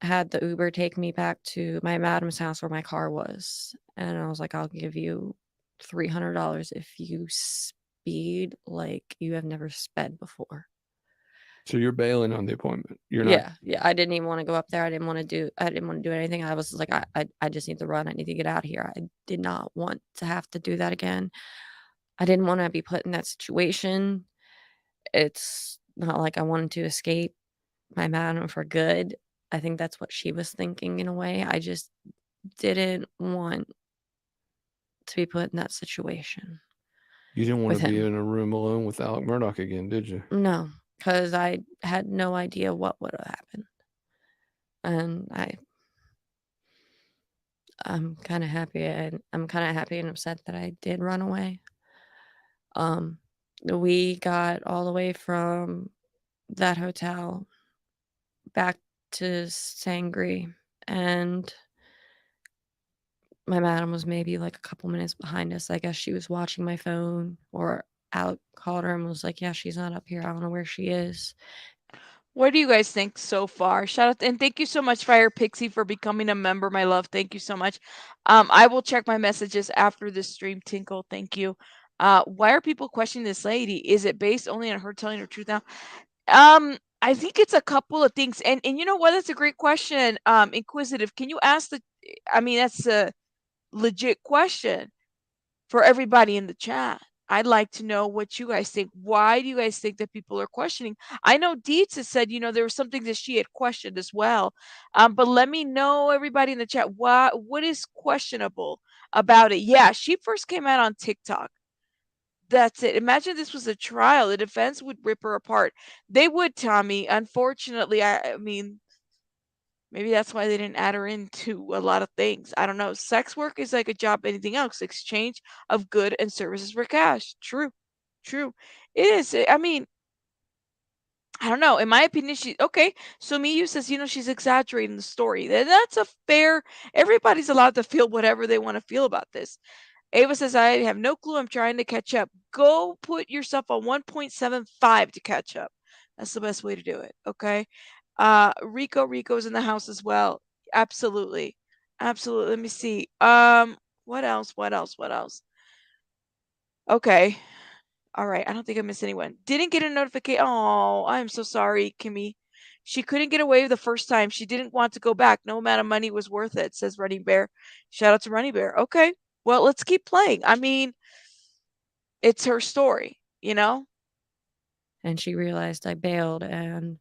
had the Uber take me back to my madam's house where my car was. And I was like, I'll give you $300 if you speed like you have never sped before. So you're bailing on the appointment. You're not. Yeah. I didn't even want to go up there. I didn't want to do anything. I was like, I just need to run. I need to get out of here. I did not want to have to do that again. I didn't want to be put in that situation. It's not like I wanted to escape my madam for good. I think that's what she was thinking in a way. I just didn't want to be put in that situation. You didn't want with to be him. in a room alone with Alex Murdaugh again, did you? No, because I had no idea what would have happened. And I'm kind of happy, and I'm kind of happy and upset that I did run away. Um, we got all the way from that hotel back to Sangre, and my madam was maybe like a couple minutes behind us. I guess she was watching my phone, or Alec called her and was like, "Yeah, she's not up here. I don't know where she is." What do you guys think so far? Shout out and thank you so much, Fire Pixie, for becoming a member, my love. Thank you so much. I will check my messages after this stream, Tinkle. Thank you. Why are people questioning this lady? Is it based only on her telling her truth now? I think it's a couple of things. And you know what? That's a great question. Inquisitive. Can you ask I mean, that's a legit question for everybody in the chat. I'd like to know what you guys think. Why do you guys think that people are questioning? I know Deets has said, there was something that she had questioned as well. But let me know, everybody in the chat, what is questionable about it? Yeah, she first came out on TikTok. That's it. Imagine this was a trial. The defense would rip her apart. They would, Tommy. Unfortunately, I mean, maybe that's why they didn't add her into a lot of things. I don't know. Sex work is like a job, anything else. Exchange of good and services for cash. True. True. It is. I mean, I don't know. In my opinion, she okay. So Miyu says, she's exaggerating the story. That's a fair. Everybody's allowed to feel whatever they want to feel about this. Ava says, I have no clue. I'm trying to catch up. Go put yourself on 1.75 to catch up. That's the best way to do it. Okay. Rico's in the house as well. Absolutely. Absolutely. Let me see. What else? What else? What else? Okay. All right. I don't think I missed anyone. Didn't get a notification. Oh, I'm so sorry, Kimmy. She couldn't get away the first time. She didn't want to go back. No amount of money was worth it, says Running Bear. Shout out to Running Bear. Okay. Well, let's keep playing. I mean, it's her story, And she realized I bailed, and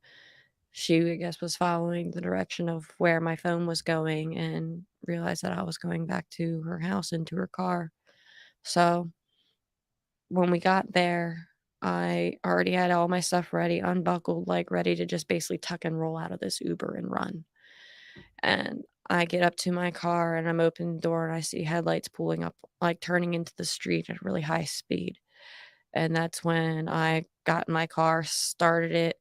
she, I guess, was following the direction of where my phone was going and realized that I was going back to her house into her car. So when we got there, I already had all my stuff ready, unbuckled, like ready to just basically tuck and roll out of this Uber and run. And I get up to my car and I'm opening the door and I see headlights pulling up, like turning into the street at really high speed. And that's when I got in my car, started it,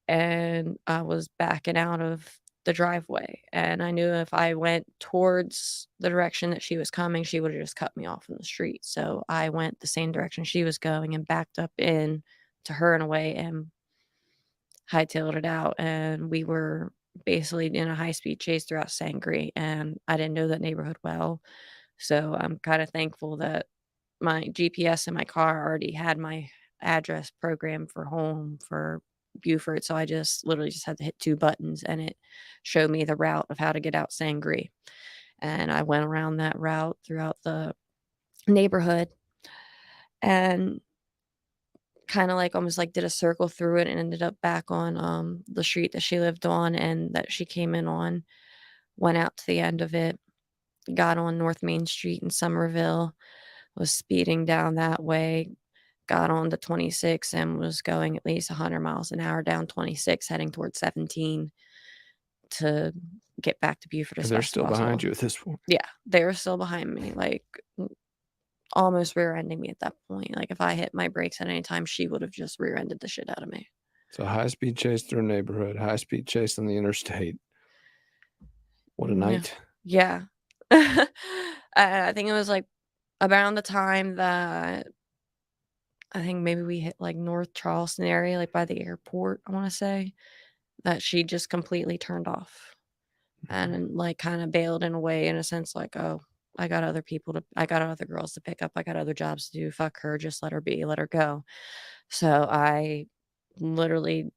and I was backing out of the driveway. And I knew if I went towards the direction that she was coming, she would have just cut me off in the street. So I went the same direction she was going and backed up in to her in a way and hightailed it out. And we were basically in a high speed chase throughout Sangre. And I didn't know that neighborhood well. So I'm kind of thankful that my GPS in my car already had my address programmed for home for Buford. So I just literally just had to hit 2 buttons and it showed me the route of how to get out Sangre. And I went around that route throughout the neighborhood and kind of like almost like did a circle through it and ended up back on the street that she lived on and that she came in on. Went out to the end of it, got on North Main Street in Somerville, was speeding down that way, got on the 26 and was going at least 100 miles an hour down 26, heading towards 17 to get back to Buford as And they're fast as still behind possible. you at this point. Yeah, they were still behind me, like almost rear-ending me at that point. Like if I hit my brakes at any time, she would have just rear-ended the shit out of me. So high-speed chase through a neighborhood, high-speed chase on the interstate. What a night. Yeah. I think it was like around the time that I think maybe we hit like North Charleston area, like by the airport, I want to say, that she just completely turned off and like kind of bailed in a way, in a sense, like, oh, I got other girls to pick up. I got other jobs to do. Fuck her. Just let her be. Let her go. So I literally,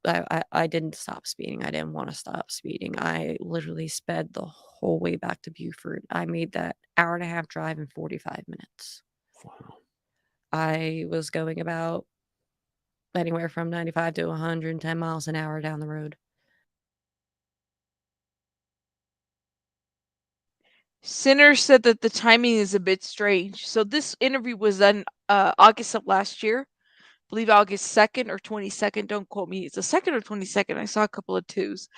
I didn't stop speeding. I didn't want to stop speeding. I literally sped the whole way back to Buford. I made that hour and a half drive in 45 minutes. Wow. I was going about anywhere from 95 to 110 miles an hour down the road. Sinner said that the timing is a bit strange. So this interview was done August of last year. I believe August 2nd or 22nd. Don't quote me. It's the 2nd or 22nd. I saw a couple of twos.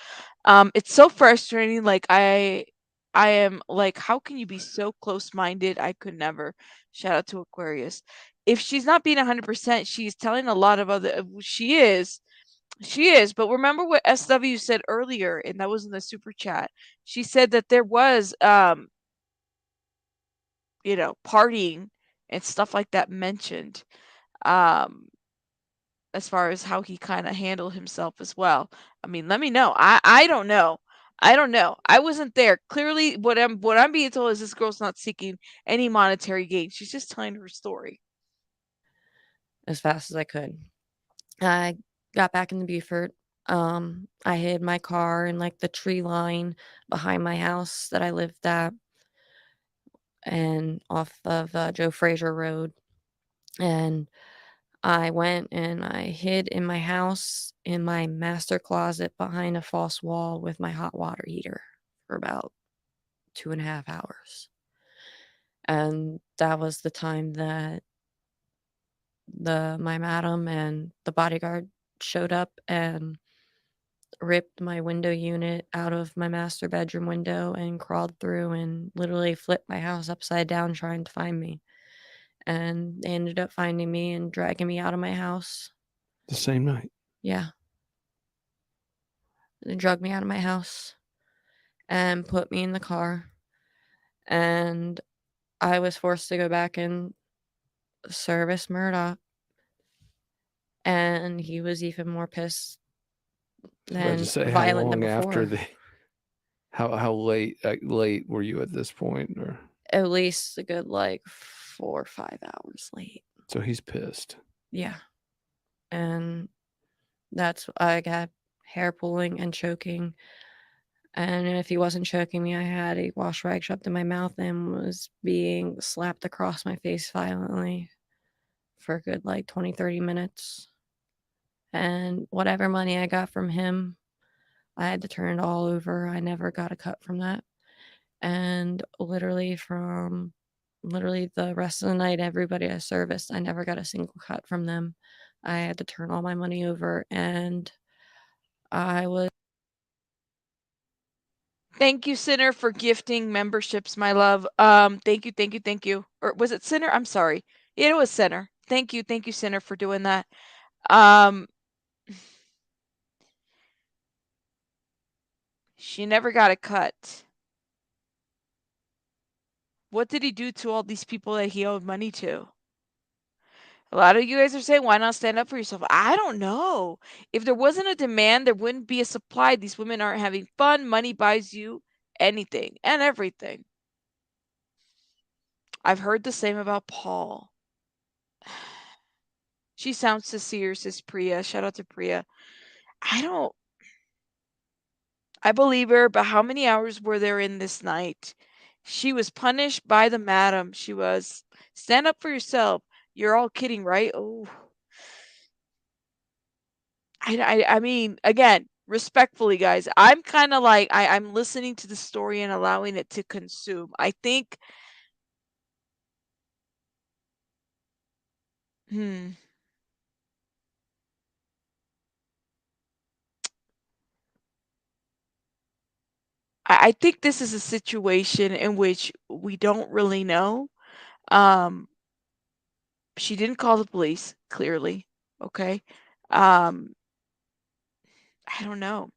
It's so frustrating. Like I am like, how can you be so close-minded? I could never. Shout out to Aquarius. If she's not being 100%, she's telling a lot of other. She is. She is. But remember what SW said earlier, and that was in the super chat. She said that there was partying and stuff like that mentioned, um, as far as how he kind of handled himself as well. I mean, let me know. I don't know. I don't know. I wasn't there. Clearly, what I'm being told is this girl's not seeking any monetary gain. She's just telling her story. as fast as I could. I got back in the Beaufort. I hid my car in like the tree line behind my house that I lived at, and off of Joe Fraser Road. And I went and I hid in my house in my master closet behind a false wall with my hot water heater for about 2.5 hours. And that was the time that my madam and the bodyguard showed up and ripped my window unit out of my master bedroom window and crawled through and literally flipped my house upside down trying to find me. And they ended up finding me and dragging me out of my house. The same night. Yeah. They dragged me out of my house and put me in the car. And I was forced to go back and service Murdaugh. And he was even more pissed than Say, how violent than long after before. the how late were you at this point? Or At least a good like 4 or 5 hours late. so he's pissed. Yeah. And that's I got hair pulling and choking. And if he wasn't choking me, I had a wash rag shoved in my mouth and was being slapped across my face violently for a good like 20-30 minutes. And whatever money I got from him, I had to turn it all over. I never got a cut from that. And literally the rest of the night, everybody I serviced, I never got a single cut from them. I had to turn all my money over, and I was Thank you, Sinner, for gifting memberships, my love. Thank you, thank you, thank you. Or was it Sinner? I'm sorry. It was Sinner. Thank you, Sinner, for doing that. Um, she never got a cut. What did he do to all these people that he owed money to? A lot of you guys are saying, why not stand up for yourself? I don't know. If there wasn't a demand, there wouldn't be a supply. These women aren't having fun. Money buys you anything and everything. I've heard the same about Paul. She sounds sincere, says Priya. Shout out to Priya. I believe her, but how many hours were there in this night? She was punished by the madam. She was. Stand up for yourself. You're all kidding, right? Oh, I mean, again, respectfully, guys, I'm kind of like I'm listening to the story and allowing it to consume. I think, hmm, I think this is a situation in which we don't really know. Um, she didn't call the police, clearly. Okay. Um, I don't know.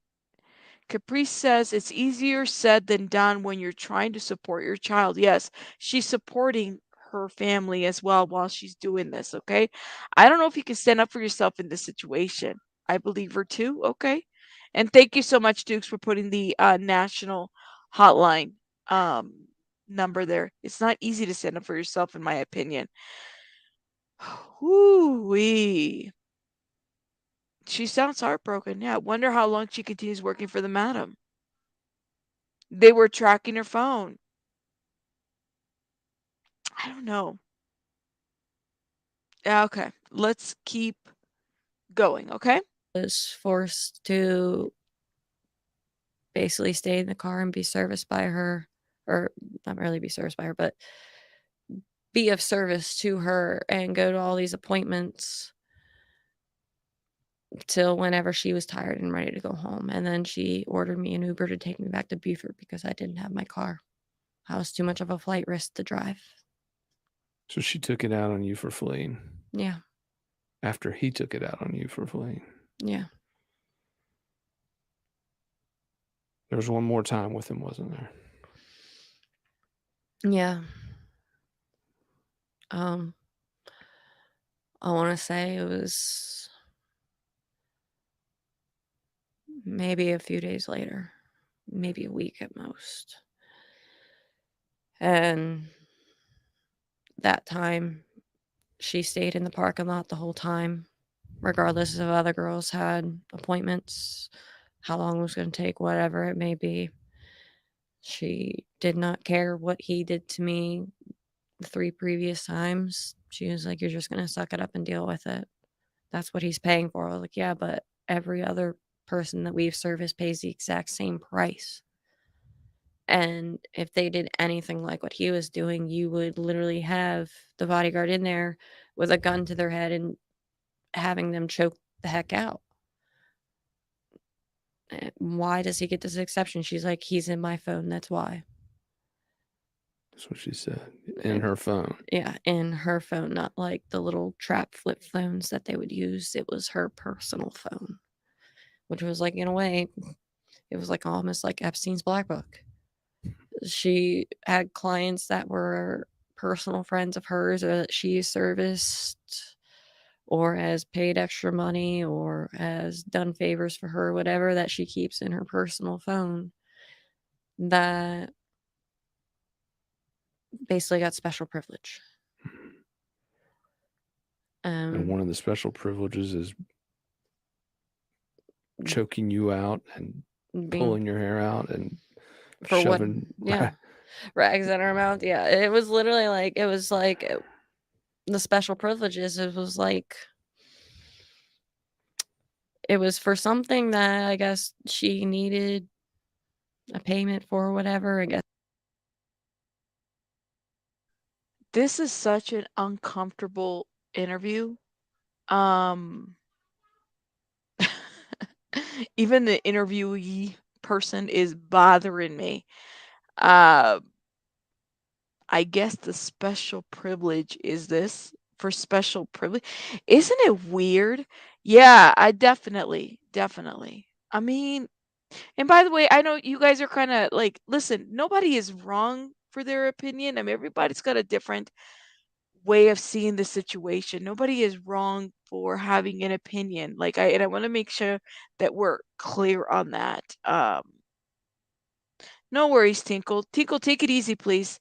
Caprice says it's easier said than done when you're trying to support your child. Yes, she's supporting her family as well while she's doing this, okay? I don't know if you can stand up for yourself in this situation. I believe her too, okay? And thank you so much, Dukes, for putting the national hotline number there. It's not easy to stand up for yourself, in my opinion. Whoo-wee. She sounds heartbroken. Yeah, wonder how long she continues working for the madam. They were tracking her phone. I don't know. Yeah, okay. Let's keep going, okay? forced to basically stay in the car and be serviced by her or not really be serviced by her, but be of service to her and go to all these appointments till whenever she was tired and ready to go home. And then she ordered me an Uber to take me back to Beaufort because I didn't have my car. I was too much of a flight risk to drive. So she took it out on you for fleeing. Yeah. After he took it out on you for fleeing. Yeah. There was one more time with him, wasn't there? Yeah. I want to say it was maybe a few days later, maybe a week at most. And that time, she stayed in the parking lot the whole time, regardless if other girls had appointments, how long it was going to take, whatever it may be. She did not care what he did to me the 3 previous times. She was like, "You're just going to suck it up and deal with it. That's what he's paying for." I was like, "Yeah, but every other person that we've serviced pays the exact same price. And if they did anything like what he was doing, you would literally have the bodyguard in there with a gun to their head and having them choke the heck out. Why does he get this exception?" She's like, "He's in my phone, that's why." That's what she said. In her phone. Yeah, in her phone, not like the little trap flip phones that they would use. It was her personal phone, which was like, in a way, it was like almost like Epstein's Black Book. She had clients that were personal friends of hers or that she serviced or has paid extra money or has done favors for her, whatever, that she keeps in her personal phone that basically got special privilege. And one of the special privileges is choking you out and pulling your hair out and for shoving rags in her mouth. Yeah, it was literally like, it was like the special privileges. It was like, it was for something that I guess she needed a payment for or whatever, I guess. This is such an uncomfortable interview. Um Even the interviewee person is bothering me. I guess the special privilege is this for special privilege. Isn't it weird? Yeah, I definitely. I mean, and by the way, I know you guys are kind of like, listen, nobody is wrong for their opinion. I mean, everybody's got a different way of seeing the situation. Nobody is wrong for having an opinion. Like I want to make sure that we're clear on that. No worries, Tinkle. Tinkle, take it easy, please.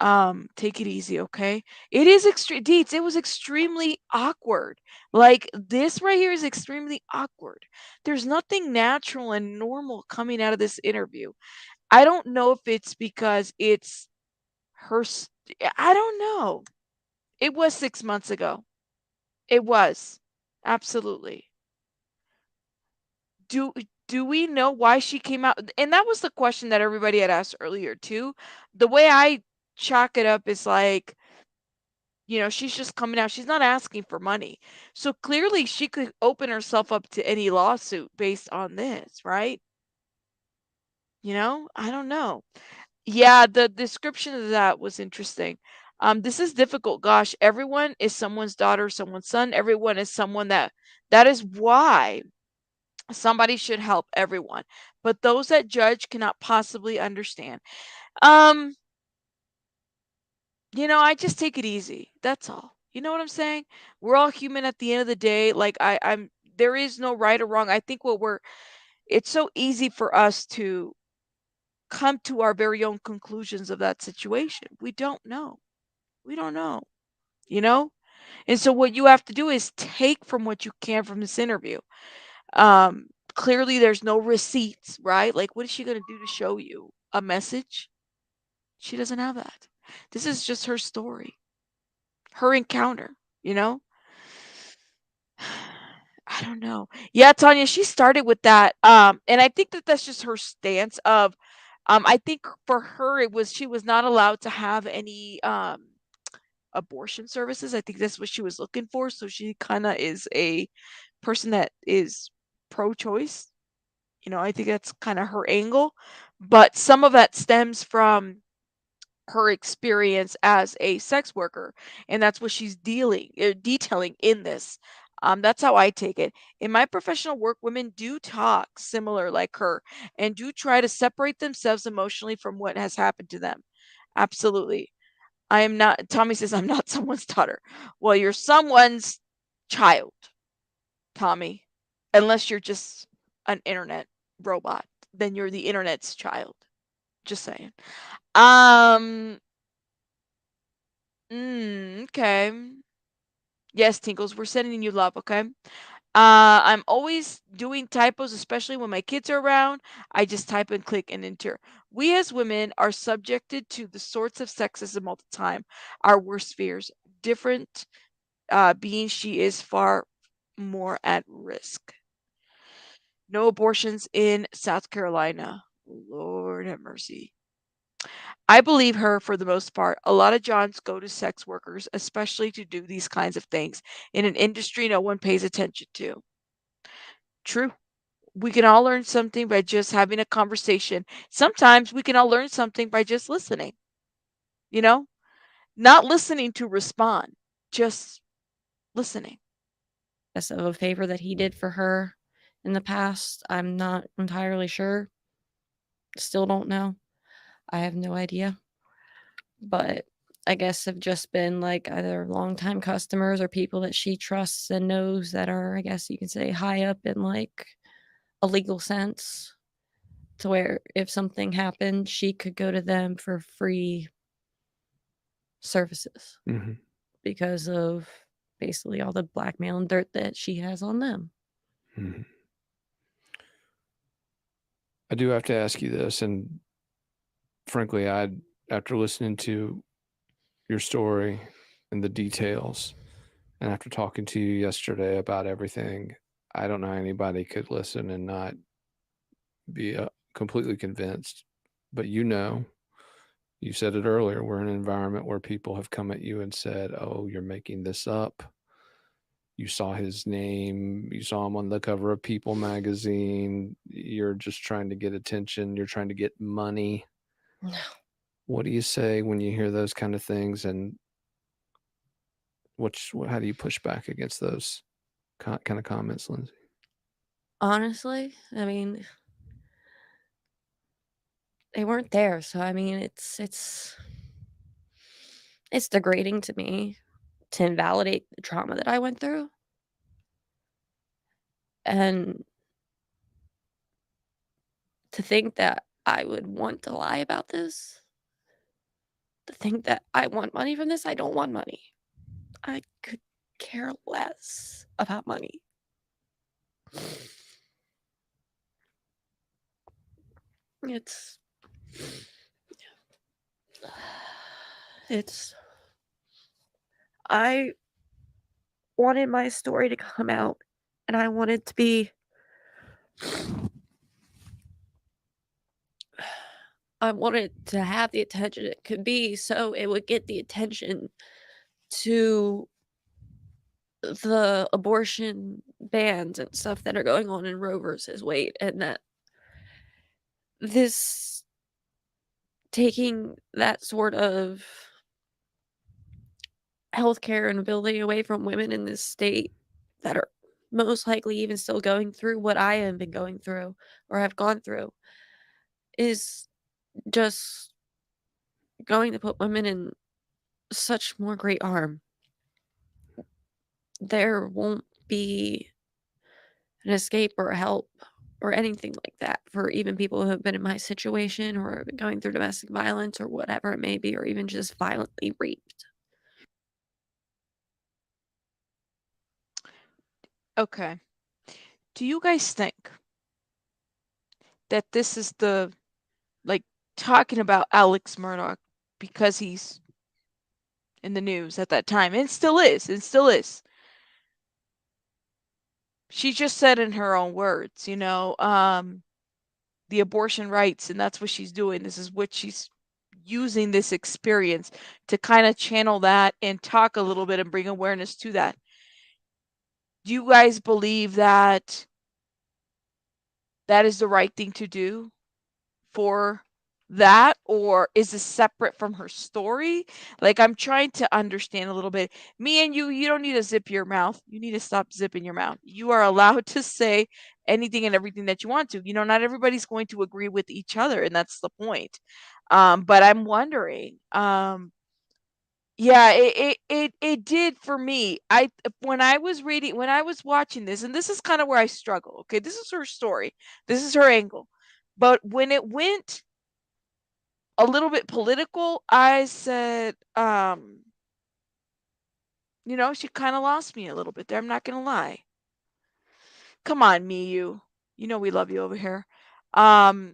Take it easy, okay? It is extreme Deets, it was extremely awkward. Like this right here is extremely awkward. There's nothing natural and normal coming out of this interview. I don't know if it's because it's her I don't know. It was 6 months ago. It was. Absolutely. Do we know why she came out? And that was the question that everybody had asked earlier too. The way I chalk it up is like, she's just coming out. She's not asking for money. So clearly she could open herself up to any lawsuit based on this, right? I don't know. Yeah, the description of that was interesting. This is difficult. Gosh, everyone is someone's daughter, someone's son. Everyone is someone that is why somebody should help everyone. But those that judge cannot possibly understand. I just take it easy. That's all. You know what I'm saying? We're all human at the end of the day. Like I'm there is no right or wrong. I think it's so easy for us to come to our very own conclusions of that situation. We don't know. We don't know. You know? And so what you have to do is take from what you can from this interview. Clearly there's no receipts, right? Like what is she going to do to show you? A message? She doesn't have that. This is just her story. Her encounter, you know? I don't know. Yeah, Tanya, she started with that. And I think that that's just her stance of I think for her she was not allowed to have any abortion services. I think that's what she was looking for. So she kind of is a person that is pro-choice. I think that's kind of her angle. But some of that stems from her experience as a sex worker, and that's what she's detailing in this. That's how I take it. In my professional work, women do talk similar like her and do try to separate themselves emotionally from what has happened to them. Absolutely. I am not, Tommy says, I'm not someone's daughter. Well, you're someone's child, Tommy. Unless you're just an internet robot, then you're the internet's child. Just saying. Um, okay. Yes, Tinkles, we're sending you love, okay? I'm always doing typos, especially when my kids are around. I just type and click and enter. We as women are subjected to the sorts of sexism all the time. Our worst fears. Different being she is far more at risk. No abortions in South Carolina. Lord have mercy. I believe her for the most part. A lot of Johns go to sex workers, especially to do these kinds of things in an industry no one pays attention to. True. We can all learn something by just having a conversation. Sometimes we can all learn something by just listening, you know? Not listening to respond, just listening. Of a favor that he did for her in the past. I'm not entirely sure. Still don't know. I have no idea. But I guess have just been like either longtime customers or people that she trusts and knows that are, I guess you can say, high up in like a legal sense, to where if something happened, she could go to them for free services because of basically all the blackmail and dirt that she has on them. I do have to ask you this, and frankly, after listening to your story and the details, and after talking to you yesterday about everything, I don't know how anybody could listen and not be completely convinced. But you said it earlier, we're in an environment where people have come at you and said, "Oh, you're making this up. You saw his name, you saw him on the cover of People magazine. You're just trying to get attention. You're trying to get money." No. What do you say when you hear those kind of things, and how do you push back against those kind of comments, Lindsay? Honestly, I mean, they weren't there, so I mean, it's degrading to me to invalidate the trauma that I went through. And to think that I would want to lie about this, to think that I want money from this, I don't want money. I could care less about money. I wanted my story to come out, and I wanted to be, I wanted to have the attention it could be, so it would get the attention to the abortion bans and stuff that are going on in Roe versus Wade, and that this taking that sort of healthcare and ability away from women in this state that are most likely even still going through what I have been going through or have gone through is just going to put women in such more great harm. There won't be an escape or help or anything like that for even people who have been in my situation or have been going through domestic violence or whatever it may be, or even just violently raped. Okay. Do you guys think that this is talking about Alex Murdaugh because he's in the news at that time, and still is. She just said in her own words, the abortion rights, and that's what she's doing. This is what she's using, this experience to kind of channel that and talk a little bit and bring awareness to that. Do you guys believe that that is the right thing to do for that, or is this separate from her story? Like, I'm trying to understand a little bit. Me and you don't need to zip your mouth. You need to stop zipping your mouth. You are allowed to say anything and everything that you want to. Not everybody's going to agree with each other, and that's the point. But I'm wondering, yeah, it did for me. When I was watching this, and this is kind of where I struggle. Okay, this is her story. This is her angle. But when it went a little bit political, I said, she kind of lost me a little bit there. I'm not gonna lie. Come on, me, you. We love you over here. I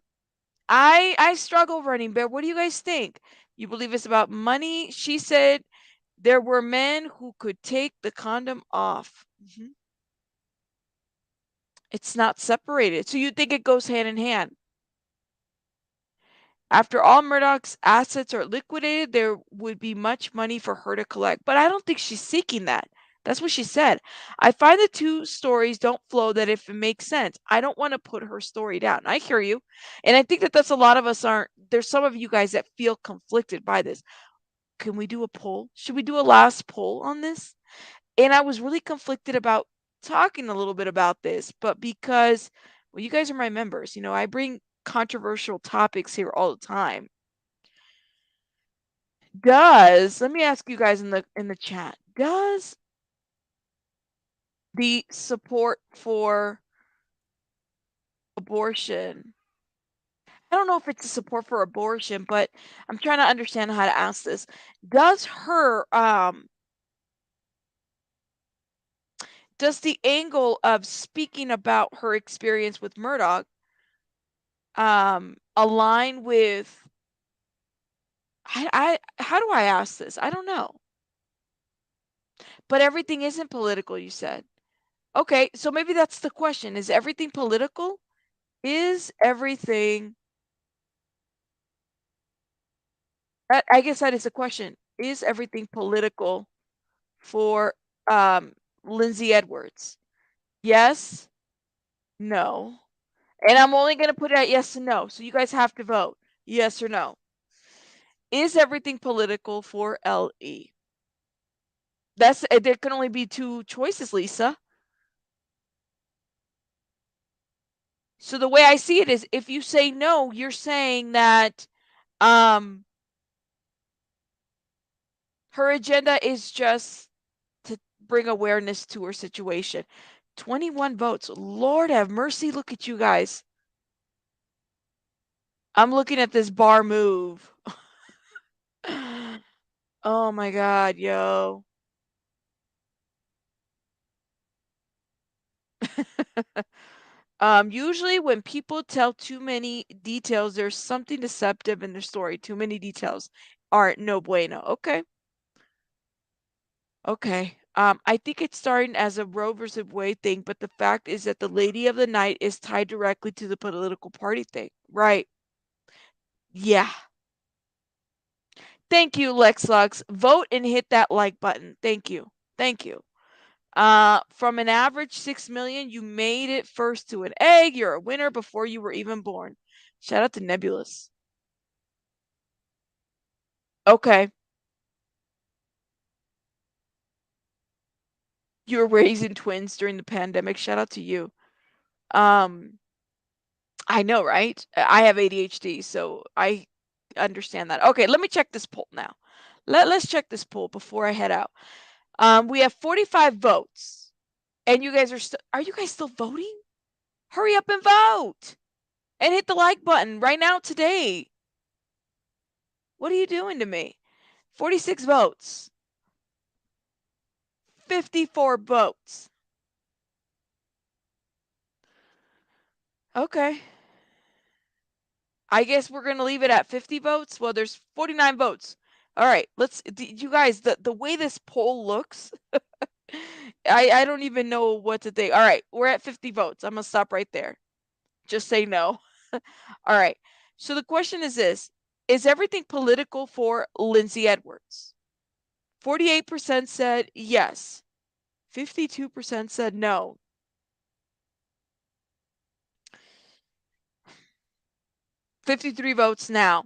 struggle running bear. What do you guys think? You believe it's about money? She said there were men who could take the condom off. It's not separated. So you think it goes hand in hand? After all Murdaugh's assets are liquidated, there would be much money for her to collect. But I don't think she's seeking that. That's what she said. I find the two stories don't flow that if it makes sense. I don't want to put her story down. I hear you. And I think that that's a lot of us aren't. There's some of you guys that feel conflicted by this. Can we do a poll? Should we do a last poll on this? And I was really conflicted about talking a little bit about this, but because, well, you guys are my members, I bring controversial topics here all the time. Let me ask you guys in the chat, does the support for abortion, I don't know if it's a support for abortion, but I'm trying to understand how to ask this. Does the angle of speaking about her experience with Murdaugh align with, how do I ask this? I don't know. But everything isn't political, you said. Okay, so maybe that's the question. Is everything political? Is everything, I guess that is the question. Is everything political for Lindsay Edwards? Yes, no. And I'm only going to put it at yes and no. So you guys have to vote. Yes or no. Is everything political for LE? There can only be two choices, Lisa. So the way I see it is, if you say no, you're saying that her agenda is just to bring awareness to her situation. 21 votes. Lord have mercy. Look at you guys. I'm looking at this bar move. Oh my God, yo. Usually when people tell too many details, there's something deceptive in their story. Too many details aren't no bueno. Okay. Okay. I think it's starting as a Roe versus Wade thing, but the fact is that the lady of the night is tied directly to the political party thing. Right. Yeah. Thank you, Lex Lux. Vote and hit that like button. Thank you. Thank you. From an average 6 million, you made it first to an egg. You're a winner before you were even born. Shout out to Nebulous. Okay. You were raising twins during the pandemic. Shout out to you. I know, right? I have ADHD, so I understand that. Okay, let me check this poll now. Let's check this poll before I head out. We have 45 votes. And you guys are you guys still voting? Hurry up and vote. And hit the like button right now today. What are you doing to me? 46 votes. 54 votes. Okay. I guess we're going to leave it at 50 votes. Well, there's 49 votes. All right, you guys, the way this poll looks, I don't even know what to think. All right, we're at 50 votes. I'm going to stop right there. Just say no. All right. So the question is this: is everything political for Lindsay Edwards? 48% said yes. 52% said no. 53 votes now.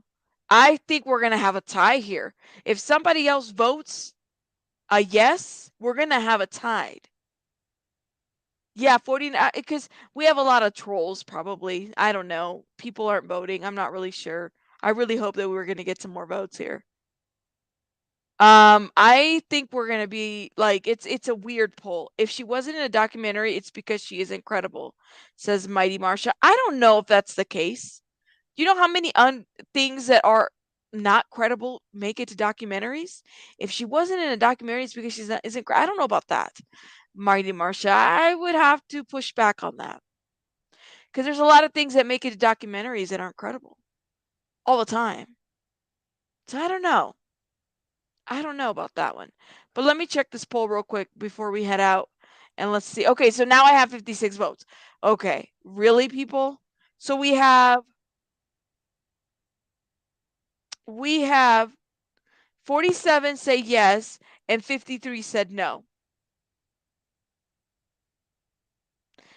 I think we're going to have a tie here. If somebody else votes a yes, we're going to have a tie. Yeah, 49, because we have a lot of trolls probably. I don't know. People aren't voting. I'm not really sure. I really hope that we're going to get some more votes here. I think we're going to be like it's a weird poll. If she wasn't in a documentary, it's because she is incredible, says Mighty Marsha. I don't know if that's the case. You know how many things that are not credible make it to documentaries? If she wasn't in a documentary, it's because she's not isn't. I don't know about that, Mighty Marsha. I would have to push back on that because there's a lot of things that make it to documentaries that aren't credible all the time. So I don't know. I don't know about that one. But let me check this poll real quick before we head out. And let's see. Okay, so now I have 56 votes. Okay, really, people? So we have 47 say yes and 53 said no.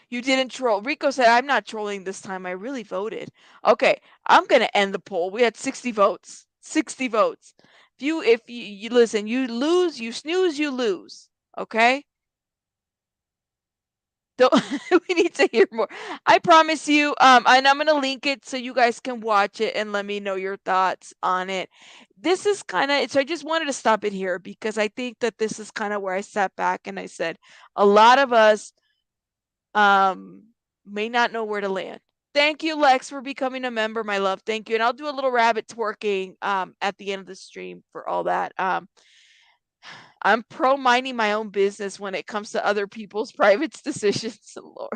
You didn't troll. Rico said, I'm not trolling this time. I really voted. Okay, I'm going to end the poll. We had 60 votes. 60 votes. If you listen, you lose, you snooze, you lose. Okay? Don't we need to hear more. I promise you, and I'm gonna link it so you guys can watch it and let me know your thoughts on it. This is kind of so I just wanted to stop it here because I think that this is kind of where I sat back and I said a lot of us um may not know where to land. Thank you, Lex, for becoming a member, my love. Thank you. And I'll do a little rabbit twerking at the end of the stream for all that. I'm pro minding my own business when it comes to other people's private decisions. Lord.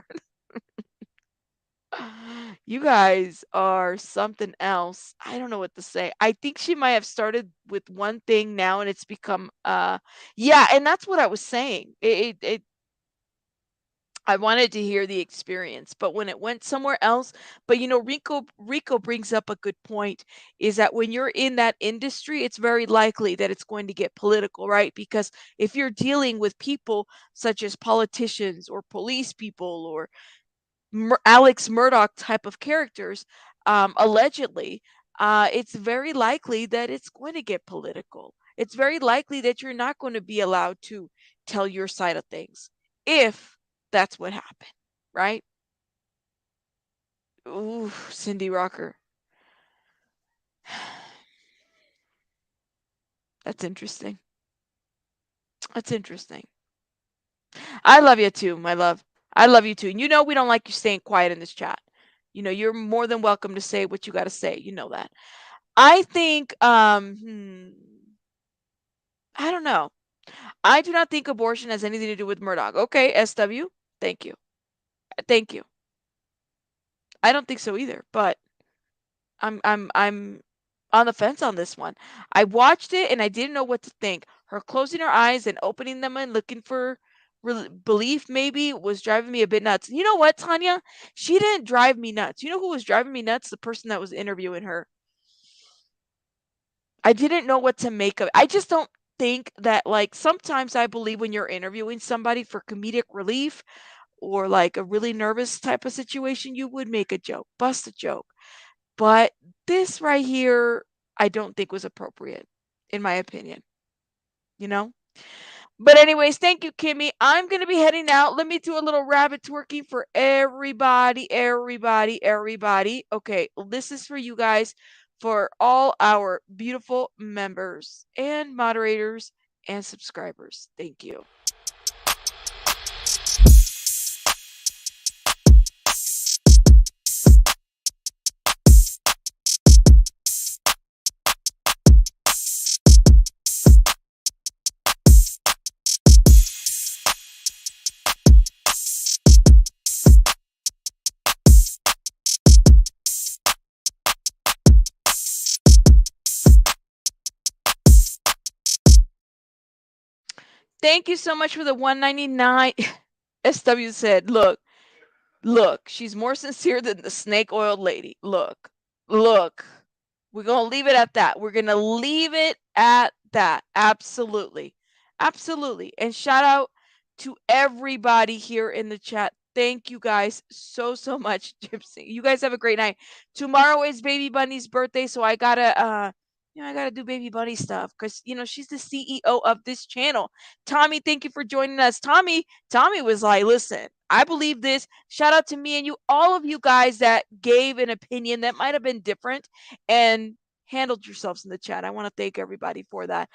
You guys are something else. I don't know what to say. I think she might have started with one thing now and it's become yeah, and that's what I was saying. It I wanted to hear the experience, but when it went somewhere else, but Rico brings up a good point is that when you're in that industry, it's very likely that it's going to get political, right? Because if you're dealing with people such as politicians or police people or Alex Murdaugh type of characters, allegedly, it's very likely that it's going to get political. It's very likely that you're not going to be allowed to tell your side of things if that's what happened, right? Ooh, Cindy Rocker. That's interesting. That's interesting. I love you too, my love. I love you too. And we don't like you staying quiet in this chat. You're more than welcome to say what you got to say. You know that. I think I don't know. I do not think abortion has anything to do with Murdaugh. Okay, SW. Thank you. Thank you. I don't think so either, but I'm on the fence on this one. I watched it and I didn't know what to think. Her closing her eyes and opening them and looking for belief maybe was driving me a bit nuts. You know what, Tanya? She didn't drive me nuts. You know who was driving me nuts? The person that was interviewing her. I didn't know what to make of it. I just don't think that like sometimes I believe when you're interviewing somebody for comedic relief or like a really nervous type of situation, you would make a joke, bust a joke. But this right here, I don't think was appropriate, in my opinion. You know? But anyways, thank you, Kimmy. I'm gonna be heading out. Let me do a little rabbit twerking for everybody, everybody, everybody. Okay, this is for you guys, for all our beautiful members and moderators and subscribers. Thank you. Thank you so much for the 199. SW said, look, Look, she's more sincere than the snake oiled lady. Look. We're going to leave it at that. We're going to leave it at that. Absolutely. Absolutely. And shout out to everybody here in the chat. Thank you guys so much, Gypsy. You guys have a great night. Tomorrow is Baby Bunny's birthday, so I gotta I gotta do Baby Bunny stuff because she's the CEO of this channel. Tommy, thank you for joining us. Tommy was like, listen, I believe this. Shout out to me and you, all of you guys that gave an opinion that might have been different and handled yourselves in the chat. I want to thank everybody for that.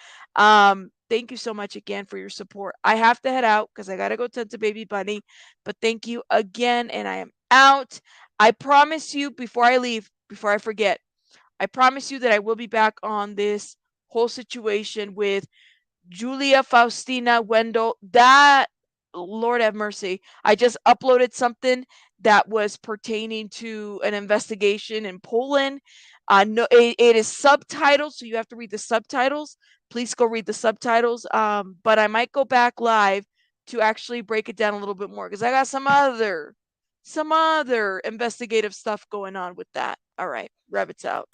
Thank you so much again for your support. I have to head out because I got to go tend to Baby Bunny, but thank you again, and I am out. I promise you before I leave, before I forget, I promise you that I will be back on this whole situation with Julia Faustina Wendell. That, Lord have mercy, I just uploaded something that was pertaining to an investigation in Poland. No, it is subtitled, so you have to read the subtitles. Please go read the subtitles. But I might go back live to actually break it down a little bit more because I got some other investigative stuff going on with that. All right, rabbits out.